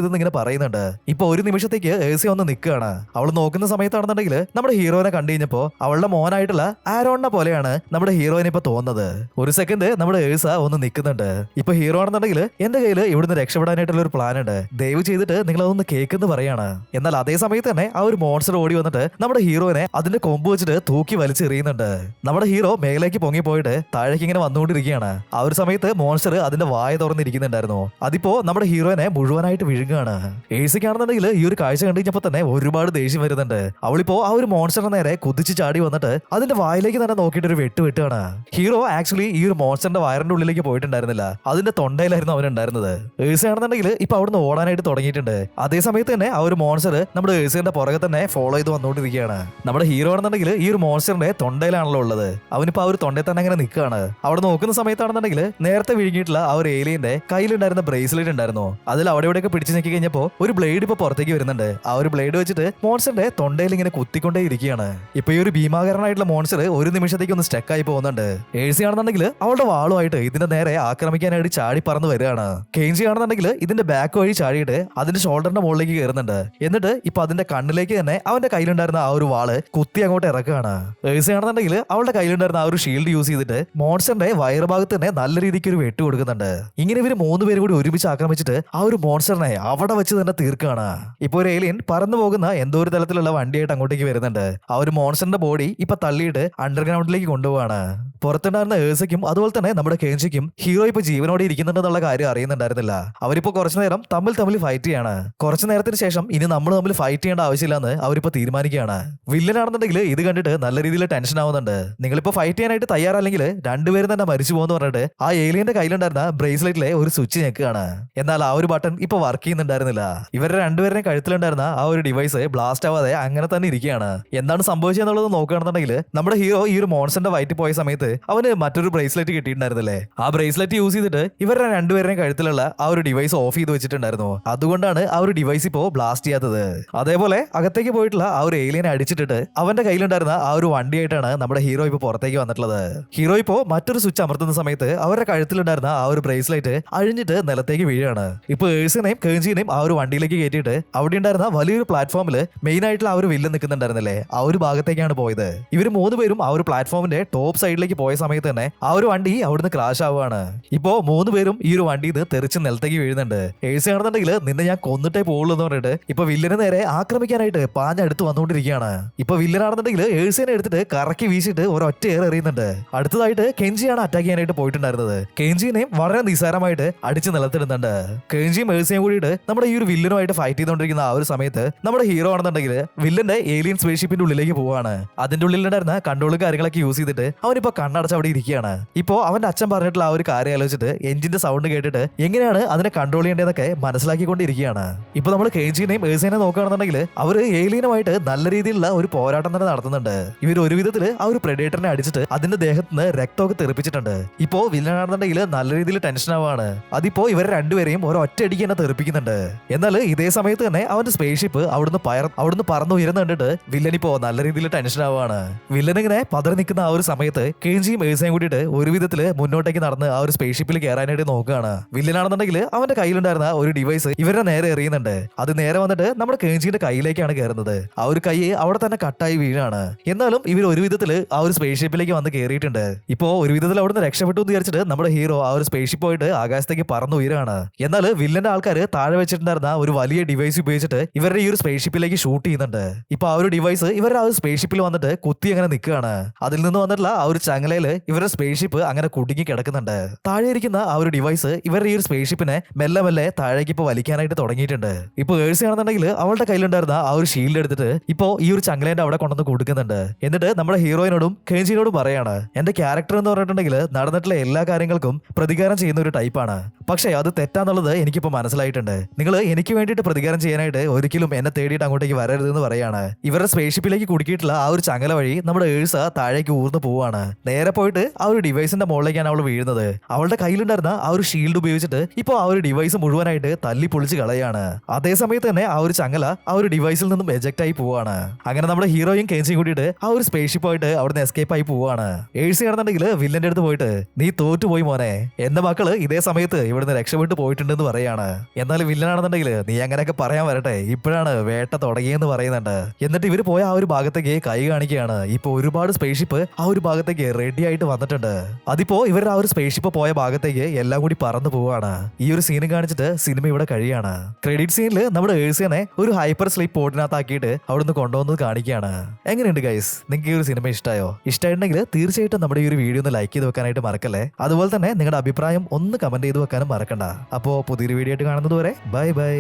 എന്ന് ഇങ്ങനെ പറയുന്നുണ്ട്. ഇപ്പൊ ഒരു നിമിഷത്തേക്ക് ഏഴ്സി ഒന്ന് നിൽക്കുകയാണ്. അവൾ നോക്കുന്ന സമയത്താണെന്നുണ്ടെങ്കിൽ നമ്മുടെ ഹീറോനെ കണ്ടു കഴിഞ്ഞപ്പോ അവളുടെ മോനായിട്ടുള്ള ആരോണിനെ പോലെയാണ് നമ്മുടെ ഹീറോയിനെ ഇപ്പൊ തോന്നുന്നത്. ഒരു സെക്കൻഡ് നമ്മുടെ ഏഴ്സ ഒന്ന് നിൽക്കുന്നുണ്ട്. ഇപ്പൊ ഹീറോ ആണെന്നുണ്ടെങ്കിൽ എന്റെ കയ്യിൽ ഇവിടുന്ന് രക്ഷപ്പെടാനായിട്ടുള്ള ഒരു പ്ലാൻ ഉണ്ട്, ദയവ് ചെയ്തിട്ട് നിങ്ങൾ അതൊന്ന് കേൾക്കുന്നു പറയാണ്. എന്നാൽ അതേ സമയത്ത് തന്നെ ആ ഒരു മോൺസ്റ്റർ ഓടി വന്നിട്ട് നമ്മുടെ ഹീറോനെ അതിന്റെ കൊമ്പ് വെച്ചിട്ട് തൂക്കി വലിച്ചെറിയുന്നുണ്ട്. നമ്മുടെ ഹീറോ മേലേക്ക് പൊങ്ങി പോയിട്ട് താഴേക്ക് ഇങ്ങനെ വന്നുകൊണ്ടിരിക്കുകയാണ്. ആ ഒരു സമയത്ത് മോൺസ്റ്റർ അതിന്റെ വായ തുറന്നിരിക്കുന്നുണ്ടായിരുന്നു. അതിപ്പോ നമ്മുടെ ഹീറോനെ മുഴുവനായിട്ട് വിഴുങ്ങുകയാണ്. ഏഴ്സിക്കാണെന്നുണ്ടെങ്കിൽ ഈ ഒരു കാഴ്ച കണ്ടു കഴിഞ്ഞപ്പോ തന്നെ ഒരുപാട് ദേഷ്യം വരുന്നുണ്ട്. അവളിപ്പോ ആ ഒരു മോൺസ്റ്ററിന് നേരെ കുതിച്ച് ചാടി വന്നിട്ട് അതിന്റെ വായിലേക്ക് തന്നെ നോക്കിയിട്ട് ഒരു വെട്ടുകയാണ്. ഹീറോ ആക്ച്വലി ഈ ഒരു മോൺസ്റ്ററിന്റെ വയറിന്റെ ഉള്ളിലേക്ക് പോയിട്ടുണ്ടായിരുന്നില്ല, അതിന്റെ തൊണ്ടയിലായിരുന്നു അവനുണ്ടായിരുന്നത്. ഏഴ്സയാണെന്നുണ്ടെങ്കിൽ ഇപ്പൊ അവിടുന്ന് ഓടാനായിട്ട് തുടങ്ങിയിട്ടുണ്ട്. അതേ സമയത്ത് തന്നെ ആ ഒരു മോൺസ്റ്റർ നമ്മുടെ ഏഴ്സിന്റെ പുറകെ തന്നെ ഫോളോ ചെയ്ത് വന്നുകൊണ്ടിരിക്കുകയാണ്. നമ്മുടെ ഹീറോ ആണെന്നുണ്ടെങ്കിൽ ഈ ഒരു മോൺസ്റ്ററിന്റെ തൊണ്ടയിലാണല്ലോ ഉള്ളത്. അവനിപ്പോ ആ ഒരു തൊണ്ടയിൽ തന്നെ അങ്ങനെ നിൽക്കുകയാണ്. അവിടെ നോക്കുന്ന സമയത്താണെന്നുണ്ടെങ്കിൽ നേരത്തെ വിഴുങ്ങിയിട്ടുള്ള ആ ഒരു ഏലിയന്റെ കയ്യിലുണ്ടായിരുന്ന ബ്രേസ്ലെറ്റ് ഉണ്ടായിരുന്നു. അതിൽ അവിടെ ഇവിടെയൊക്കെ പിടിച്ചു നിൽക്കി കഴിഞ്ഞപ്പോ ഒരു ബ്ലേഡ് ഇപ്പൊ പുറത്തേക്ക് വരുന്നുണ്ട്. ആ ഒരു ബ്ലേഡ് വെച്ചിട്ട് മോൺസ്റ്ററിന്റെ തൊണ്ടയിൽ ഇങ്ങനെ കുത്തിക്കൊണ്ടേ ഇരിക്കുകയാണ്. ഇപ്പൊ ഈ ഒരു ഭീമാകരനായിട്ടുള്ള മോൺസ്റ്റർ ഒരു നിമിഷത്തേക്ക് ഒന്ന് സ്റ്റക്ക് ആയി പോകുന്നുണ്ട്. ഏഴ്സി ആണെന്നുണ്ടെങ്കിൽ അവളുടെ വാളുമായിട്ട് ഇതിന്റെ നേരെ ആക്രമിക്കാനായിട്ട് ചാടി പറന്ന് വരികയാണ്. കെയിൻസി ആണെന്നുണ്ടെങ്കിൽ ഇതിന്റെ ബാക്ക് വഴി ചാടിയിട്ട് അതിന്റെ ഷോൾഡറിന്റെ മുകളിലേക്ക് കയറുന്നുണ്ട്. എന്നിട്ട് ഇപ്പൊ അതിന്റെ കണ്ണിലേക്ക് തന്നെ അവന്റെ കയ്യിലുണ്ടായിരുന്ന ആ ഒരു വാള് കുത്തി അങ്ങോട്ട് ഇറക്കുകയാണ്. ഏഴ്സി ആണെന്നുണ്ടെങ്കിൽ അവളുടെ കയ്യിലുണ്ടായിരുന്ന ആ ഒരു ഷീൽഡ് യൂസ് ചെയ്തിട്ട് മോൺസ്റ്ററിന്റെ വയറുഭാഗത്ത് തന്നെ നല്ല രീതിക്ക് ഒരു വെട്ട് കൊടുക്കുന്നുണ്ട്. ഇങ്ങനെ ഇവര് 3 പേരും കൂടി ഒരുമിച്ച് ആക്രമിച്ചിട്ട് ആ ഒരു മോൺസ്റ്ററിനെ അവിടെ വെച്ച് തന്നെ തീർക്കുകയാണ്. ഇപ്പൊ ഒരു ഏലിയൻ പറന്നു പോകുന്ന എന്തോ ഒരു തരത്തിലുള്ള വണ്ടിയായിട്ട് അങ്ങോട്ടേക്ക് വരുന്നുണ്ട്. ആ ഒരു മോൺസ്റ്ററിന്റെ ബോഡി ഇപ്പൊ തള്ളിയിട്ട് അണ്ടർഗ്രൗണ്ടിലേക്ക് കൊണ്ടുപോവാണ്. പുറത്തുണ്ടായിരുന്ന ഏഴ്സയ്ക്കും അതുപോലെ തന്നെ നമ്മുടെ കെയിൻസിക്കും ഹീറോ ഇപ്പൊ ജീവനോടെ ഇരിക്കുന്നുണ്ടെന്നുള്ള കാര്യം അറിയുന്നുണ്ടായിരുന്നില്ല. അവരിപ്പോ കുറച്ചു നേരം തമ്മിൽ ഫൈറ്റ് ചെയ്യാണ്. കുറച്ചു നേരത്തിന് ശേഷം ഇനി നമ്മൾ തമ്മിൽ ഫൈറ്റ് ചെയ്യേണ്ട ആവശ്യമില്ലെന്ന് അവരിപ്പോ തീരുമാനിക്കുകയാണ്. വില്ലനാണെന്നുണ്ടെങ്കിൽ ഇത് കണ്ടിട്ട് നല്ല രീതിയിൽ ടെൻഷൻ ആവുന്നുണ്ട്. നിങ്ങളിപ്പോ ഫൈറ്റ് ചെയ്യാനായിട്ട് തയ്യാറല്ലെങ്കിൽ രണ്ടുപേരും തന്നെ മരിച്ചു പോകുന്നു പറഞ്ഞിട്ട് ആ ഏലിയന്റെ കയ്യിലുണ്ടായിരുന്ന ബ്രേസ്ലെറ്റിലെ ഒരു സ്വിച്ച് ഞെക്കുകയാണ്. എന്നാൽ ആ ഒരു ബട്ടൺ ഇപ്പൊ വർക്ക് ചെയ്യുന്നുണ്ടായിരുന്നില്ല. ഇവരുടെ രണ്ടുപേരുടെയും കഴുത്തിലുണ്ടായിരുന്ന ആ ഒരു ഡിവൈസ് ബ്ലാസ്റ്റ് ആവാതെ അങ്ങനെ തന്നെ ഇരിക്കുകയാണ്. എന്താണ് സംഭവിച്ചെന്നുള്ളത് നോക്കുകയാണെന്നുണ്ടെങ്കിൽ നമ്മുടെ ഹീറോ ഈ ഒരു മോൺസ്റ്ററിന്റെ വയറ്റിൽ പോയ സമയത്ത് അവന് മറ്റൊരു ബ്രേസ്ലെറ്റ് കിട്ടിയിട്ടുണ്ടായിരുന്നില്ലേ. ആ ബ്രേസ്ലെറ്റ് യൂസ് ചെയ്തിട്ട് ഇവരുടെ രണ്ടുപേരുടെയും കഴുത്തിലുള്ള ആ ഒരു ഡിവൈസ് ഓഫ് ചെയ്ത് വെച്ചിട്ടുണ്ടായിരുന്നു. അതുകൊണ്ടാണ് ആ ഒരു ഡിവൈസ് ഇപ്പോ ബ്ലാസ്റ്റ് ചെയ്യാത്തത്. അതേപോലെ അകത്തേക്ക് പോയിട്ടുള്ള ആ ഒരു ഏലിയനെ അടിച്ചിട്ടിട്ട് അവന്റെ കയ്യിലുണ്ടായിരുന്ന ആ ഒരു വണ്ടിയായിട്ടാണ് നമ്മുടെ ഹീറോ ഇപ്പൊ പുറത്തേക്ക് വന്നിട്ടുള്ളത്. ഹീറോ ഇപ്പോ മറ്റൊരു സ്വിച്ച് അമർത്തുന്ന സമയത്ത് അവരുടെ കഴുത്തിലുണ്ടായിരുന്ന ആ ഒരു ബ്രേസ്ലെറ്റ് അഴിഞ്ഞിട്ട് നിലത്തേക്ക് വീഴാണ്. ഇപ്പൊ ഏഴ്സിനെയും കേഞ്ചിനെയും ആ ഒരു വണ്ടിയിലേക്ക് കയറ്റിയിട്ട് അവിടെ ഉണ്ടായിരുന്ന വലിയൊരു പ്ലാറ്റ്ഫോമിൽ മെയിൻ ആയിട്ടുള്ള ആ ഒരു വില്ലൻ നിൽക്കുന്നുണ്ടായിരുന്നില്ലേ, ആ ഒരു ഭാഗത്തേക്കാണ് പോയത്. ഇവര് 3 പേരും ആ ഒരു പ്ലാറ്റ്ഫോമിന്റെ ടോപ്പ് സൈഡിലേക്ക് പോയ സമയത്ത് തന്നെ ആ ഒരു വണ്ടി അവിടുന്ന് ക്രാഷ് ആവുകയാണ്. ഇപ്പോ 3 പേരും ഈ ഒരു വണ്ടി ഇത് തെറിച്ച് നിലത്തേക്ക് വീഴുന്നുണ്ട്. ഏഴ്സി ആണെന്നുണ്ടെങ്കിൽ നിന്നെ ഞാൻ കൊന്നിട്ടേ പോകുള്ളൂ എന്ന് പറഞ്ഞിട്ട് ഇപ്പൊ വില്ലന് നേരെ ആക്രമിക്കാനായിട്ട് പാഞ്ഞടുത്ത് വന്നുകൊണ്ടിരിക്കുകയാണ്. ഇപ്പൊ വില്ലനാണെന്നുണ്ടെങ്കിൽ ഏഴ്സിനെ എടുത്തിട്ട് കറക്കി വീശിട്ട് ഒരൊറ്റ ഏർ എറിയുന്നുണ്ട്. അടുത്തതായിട്ട് കെഞ്ചിയാണ് അറ്റാക്ക് ചെയ്യാനായിട്ട് പോയിട്ടുണ്ടായിരുന്നത്. കെഞ്ചിനെയും വളരെ നിസ്സാരമായിട്ട് അടിച്ച് നിലത്തിടുന്നുണ്ട്. കെഞ്ചിയും ഏഴ്സിയും കൂടിയിട്ട് നമ്മുടെ ഈ ഒരു വില്ലനുമായിട്ട് ഫൈറ്റ് ചെയ്തുകൊണ്ടിരിക്കുന്ന ആ ഒരു സമയത്ത് നമ്മുടെ ഹീറോ ആണെന്നുണ്ടെങ്കിൽ വില്ലന്റെ ഏലിയൻ സ്പേസ്ഷിപ്പിന്റെ ഉള്ളിലേക്ക് പോവാണ്. അതിന്റെ ഉള്ളിലുണ്ടായിരുന്ന കൺട്രോളും കാര്യങ്ങളൊക്കെ യൂസ് ചെയ്തിട്ട് അവനിപ്പോ കണ്ണടച്ച് അവിടെ ഇരിക്കുകയാണ്. ഇപ്പോ അവന്റെ അച്ഛൻ പറഞ്ഞിട്ടുള്ള ആ ഒരു കാര്യം ആലോചിച്ചിട്ട് എഞ്ചിന്റെ സൗണ്ട് കേട്ടിട്ട് എങ്ങനെയാണ് അതിനെ കൺട്രോൾ ചെയ്യേണ്ടതൊക്കെ മനസ്സിലാക്കിക്കൊണ്ടിരിക്കുകയാണ്. ഇപ്പൊ നമ്മൾ കെഞ്ചിനെയും ഏഴ്സിനെയും നോക്കുകയാണെന്നുണ്ടെങ്കിൽ അവർ ഏലിയനുമായിട്ട് നല്ല രീതിയിലുള്ള ഒരു പോരാട്ടം തന്നെ നടത്തുന്നുണ്ട്. ഇവർ ഒരു വിധത്തിൽ ആ ഒരു പ്രെഡേറ്ററിനെ അടിച്ചിട്ട് അതിന്റെ ദേഹത്ത് നിന്ന് രക്തമൊക്കെ തെറിപ്പിച്ചിട്ടുണ്ട്. ഇപ്പോ വില്ലനാണെന്നുണ്ടെങ്കിൽ നല്ല രീതിയിൽ ടെൻഷൻ ആവാണ്. അതിപ്പോ ഇവരെ രണ്ടുപേരെയും ഒരൊറ്റ അടിക്ക് തന്നെ തെറിപ്പിക്കുന്നുണ്ട്. എന്നാൽ ഇതേ സമയത്ത് തന്നെ അവന്റെ സ്പേസ്ഷിപ്പ് അവിടുന്ന് പറന്ന് ഉയർന്നു കണ്ടിട്ട് വില്ലൻ ഇപ്പോ നല്ല രീതിയിൽ ടെൻഷൻ ആവാണ്. വില്ലൻ ഇങ്ങനെ പതറി നിൽക്കുന്ന ആ ഒരു സമയത്ത് കെഞ്ചിയും ഏഴ്സയും കൂടിയിട്ട് ഒരു വിധത്തില് മുന്നോട്ടേക്ക് നടന്ന് ആ ഒരു സ്പേസ്ഷിപ്പിൽ കയറാനായിട്ട് നോക്കുകയാണ്. വില്ലനാണെന്നുണ്ടെങ്കിൽ അവന്റെ കയ്യിലുണ്ടായിരുന്ന ഒരു ഡിവൈസ് ഇവരുടെ നേരെ എറിയുന്നുണ്ട്. അത് നേരെ വന്നിട്ട് നമ്മുടെ കെഞ്ചിന്റെ കയ്യിലേക്കാണ് കയറുന്നത്. ആ ഒരു കൈ അവിടെ തന്നെ കട്ടായി വീഴാണ്. എന്നാലും ഇവർ ഒരു വിധത്തില് ആ ഒരു സ്പേസ്ഷിപ്പിലേക്ക് വന്ന് കയറിയിട്ടുണ്ട്. ഇപ്പോ ഒരു വിധത്തിൽ അവിടുന്ന് രക്ഷപ്പെട്ടു എന്ന് വിചാരിച്ചിട്ട് നമ്മുടെ ഹീറോ ആ ഒരു സ്പേസ്ഷിപ്പ് പോയിട്ട് ആകാശത്തേക്ക് പറന്നു ഉയരാണ്. എന്നാൽ വില്ലന്റെ ആൾക്കാർ താഴെ വെച്ചിട്ടുണ്ടായിരുന്ന ഒരു വലിയ ഡിവൈസ് ഉപയോഗിച്ചിട്ട് ഇവരുടെ ഈ ഒരു സ്പേസ്ഷിപ്പിലേക്ക് ഷൂട്ട് ചെയ്യുന്നുണ്ട്. ഇപ്പൊ ആ ഒരു ഡിവൈസ് ഇവരുടെ ആ ഒരു സ്പേസ്ഷിപ്പിൽ വന്നിട്ട് കുത്തി അങ്ങനെ നിൽക്കുകയാണ്. അതിൽ നിന്ന് വന്നിട്ടുള്ള ആ ഒരു ചങ്ങലയില് ഇവരുടെ സ്പേസ്ഷിപ്പ് അങ്ങനെ കുടുങ്ങി കിടക്കുന്നുണ്ട്. താഴെ ഇരിക്കുന്ന ആ ഒരു ഡിവൈസ് ഇവരുടെ ഈ ഒരു സ്പേസ്ഷിപ്പിനെ മെല്ലെ മെല്ലെ താഴേക്ക് ഇപ്പൊ വലിക്കാനായിട്ട് തുടങ്ങിയിട്ടുണ്ട്. ഇപ്പൊ ഏഴ്സി ആണെന്നുണ്ടെങ്കിൽ അവളുടെ കയ്യിലുണ്ടായിരുന്ന ആ ഒരു ഷീൽഡ് എടുത്തിട്ട് ഇപ്പോ ഈ ഒരു ചങ്ങലേന്റെ അവിടെ കൊണ്ടുവന്ന് കൊടുക്കുന്നുണ്ട്. എന്നിട്ട് നമ്മുടെ ഹീറോയിനോടും കെഞ്ചിനോടും പറയാണ്, എന്റെ ക്യാരക്ടർ എന്ന് പറഞ്ഞിട്ടുണ്ടെങ്കിൽ നടന്നിട്ടുള്ള എല്ലാ കാര്യങ്ങൾക്കും പ്രതികാരം ചെയ്യുന്ന ഒരു ടൈപ്പാണ്. പക്ഷേ അത് തെറ്റാന്നുള്ളത് എനിക്കിപ്പോ മനസ്സിലായിട്ടുണ്ട്. നിങ്ങൾ എനിക്ക് വേണ്ടിയിട്ട് പ്രതികാരം ചെയ്യാനായിട്ട് ഒരിക്കലും എന്നെ തേടിയിട്ട് അങ്ങോട്ടേക്ക് വരരുതെന്ന് പറയാണ്. ഇവരുടെ സ്പേസ്ഷിപ്പിലേക്ക് കുടുക്കിയിട്ടുള്ള ആ ഒരു ചങ്ങല വഴി നമ്മുടെ ഏഴ്സ താഴേക്ക് ഊർന്നു പോവാണ്. നേരെ പോയിട്ട് ആ ഒരു ഡിവൈസിന്റെ മുകളിലേക്കാണ് അവൾ വീഴുന്നത്. അവളുടെ കയ്യിലുണ്ടായിരുന്ന ആ ഒരു ഷീൽഡ് ഉപയോഗിച്ചിട്ട് ഇപ്പോൾ ആ ഒരു ഡിവൈസ് മുഴുവനായിട്ട് തല്ലി പൊളിച്ച് കളയാണ്. അതേ സമയത്ത് തന്നെ ആ ഒരു ചങ്ങല ആ ഒരു ഡിവൈസിൽ നിന്നും എജക്ട് ആയി പോവാണ്. അങ്ങനെ നമ്മുടെ ഹീറോയും കെഞ്ചിയും കൂടിയിട്ട് ആ ഒരു സ്പേസ്ഷിപ്പായിട്ട് അവിടുന്ന് എസ്കേപ്പ് ആയി പോവാണ്. ഏഴ്സി ആണെന്നുണ്ടെങ്കിൽ വില്ലന്റെ അടുത്ത് പോയിട്ട്, നീ തോറ്റുപോയി മോനെ, എന്റെ മക്കള് ഇതേ സമയത്ത് ഇവിടുന്ന് രക്ഷപ്പെട്ടു പോയിട്ടുണ്ടെന്ന് പറയാണ്. എന്നാൽ വില്ലനാണെന്നുണ്ടെങ്കിൽ നീ അങ്ങനെയൊക്കെ പറയാൻ വരട്ടെ, ഇപ്പോഴാണ് വേട്ട തുടങ്ങിയെന്ന് പറയുന്നുണ്ട്. എന്നിട്ട് ഇവര് പോയ ആ ഒരു ഭാഗത്തേക്ക് കൈ കാണിക്കുകയാണ്. ഇപ്പൊ ഒരുപാട് സ്പേസ്ഷിപ്പ് ആ ഒരു ഭാഗത്തേക്ക് റെഡി ആയിട്ട് വന്നിട്ടുണ്ട്. അതിപ്പോ ഇവരുടെ ആ ഒരു സ്പേസ്ഷിപ്പ് പോയ ഭാഗത്തേക്ക് എല്ലാം കൂടി പറന്നു പോവാണ്. ഈ ഒരു സീനും കാണിച്ചിട്ട് സിനിമ ഇവിടെ കഴിയാണ്. ക്രെഡിറ്റ് സീനിൽ നമ്മുടെ ഏഴ്സിനെ ഒരു ഹൈപ്പർ സ്ലീപ്പ് പോർട്ടിനകത്താക്കിയിട്ട് അവിടുന്ന് കൊണ്ടുവന്നത് കാണിക്കുകയാണ്. എങ്ങനെയുണ്ട് ഗൈസ്, നിങ്ങൾക്ക് ഈ ഒരു സിനിമ ഇഷ്ടമായോ? ഇഷ്ടമായിട്ടുണ്ടെങ്കിൽ തീർച്ചയായിട്ടും നമ്മുടെ ഈ ഒരു വീഡിയോ ഒന്ന് ലൈക്ക് ചെയ്ത് വെക്കാനായിട്ട് മറക്കല്ലേ. അതുപോലെ തന്നെ നിങ്ങളുടെ അഭിപ്രായം ഒന്ന് കമന്റ് ചെയ്ത് വെക്കാനും മറക്കണ്ട. അപ്പോൾ പുതിയൊരു വീഡിയോ ആയിട്ട് കാണുന്നത് വരെ ബൈ ബൈ.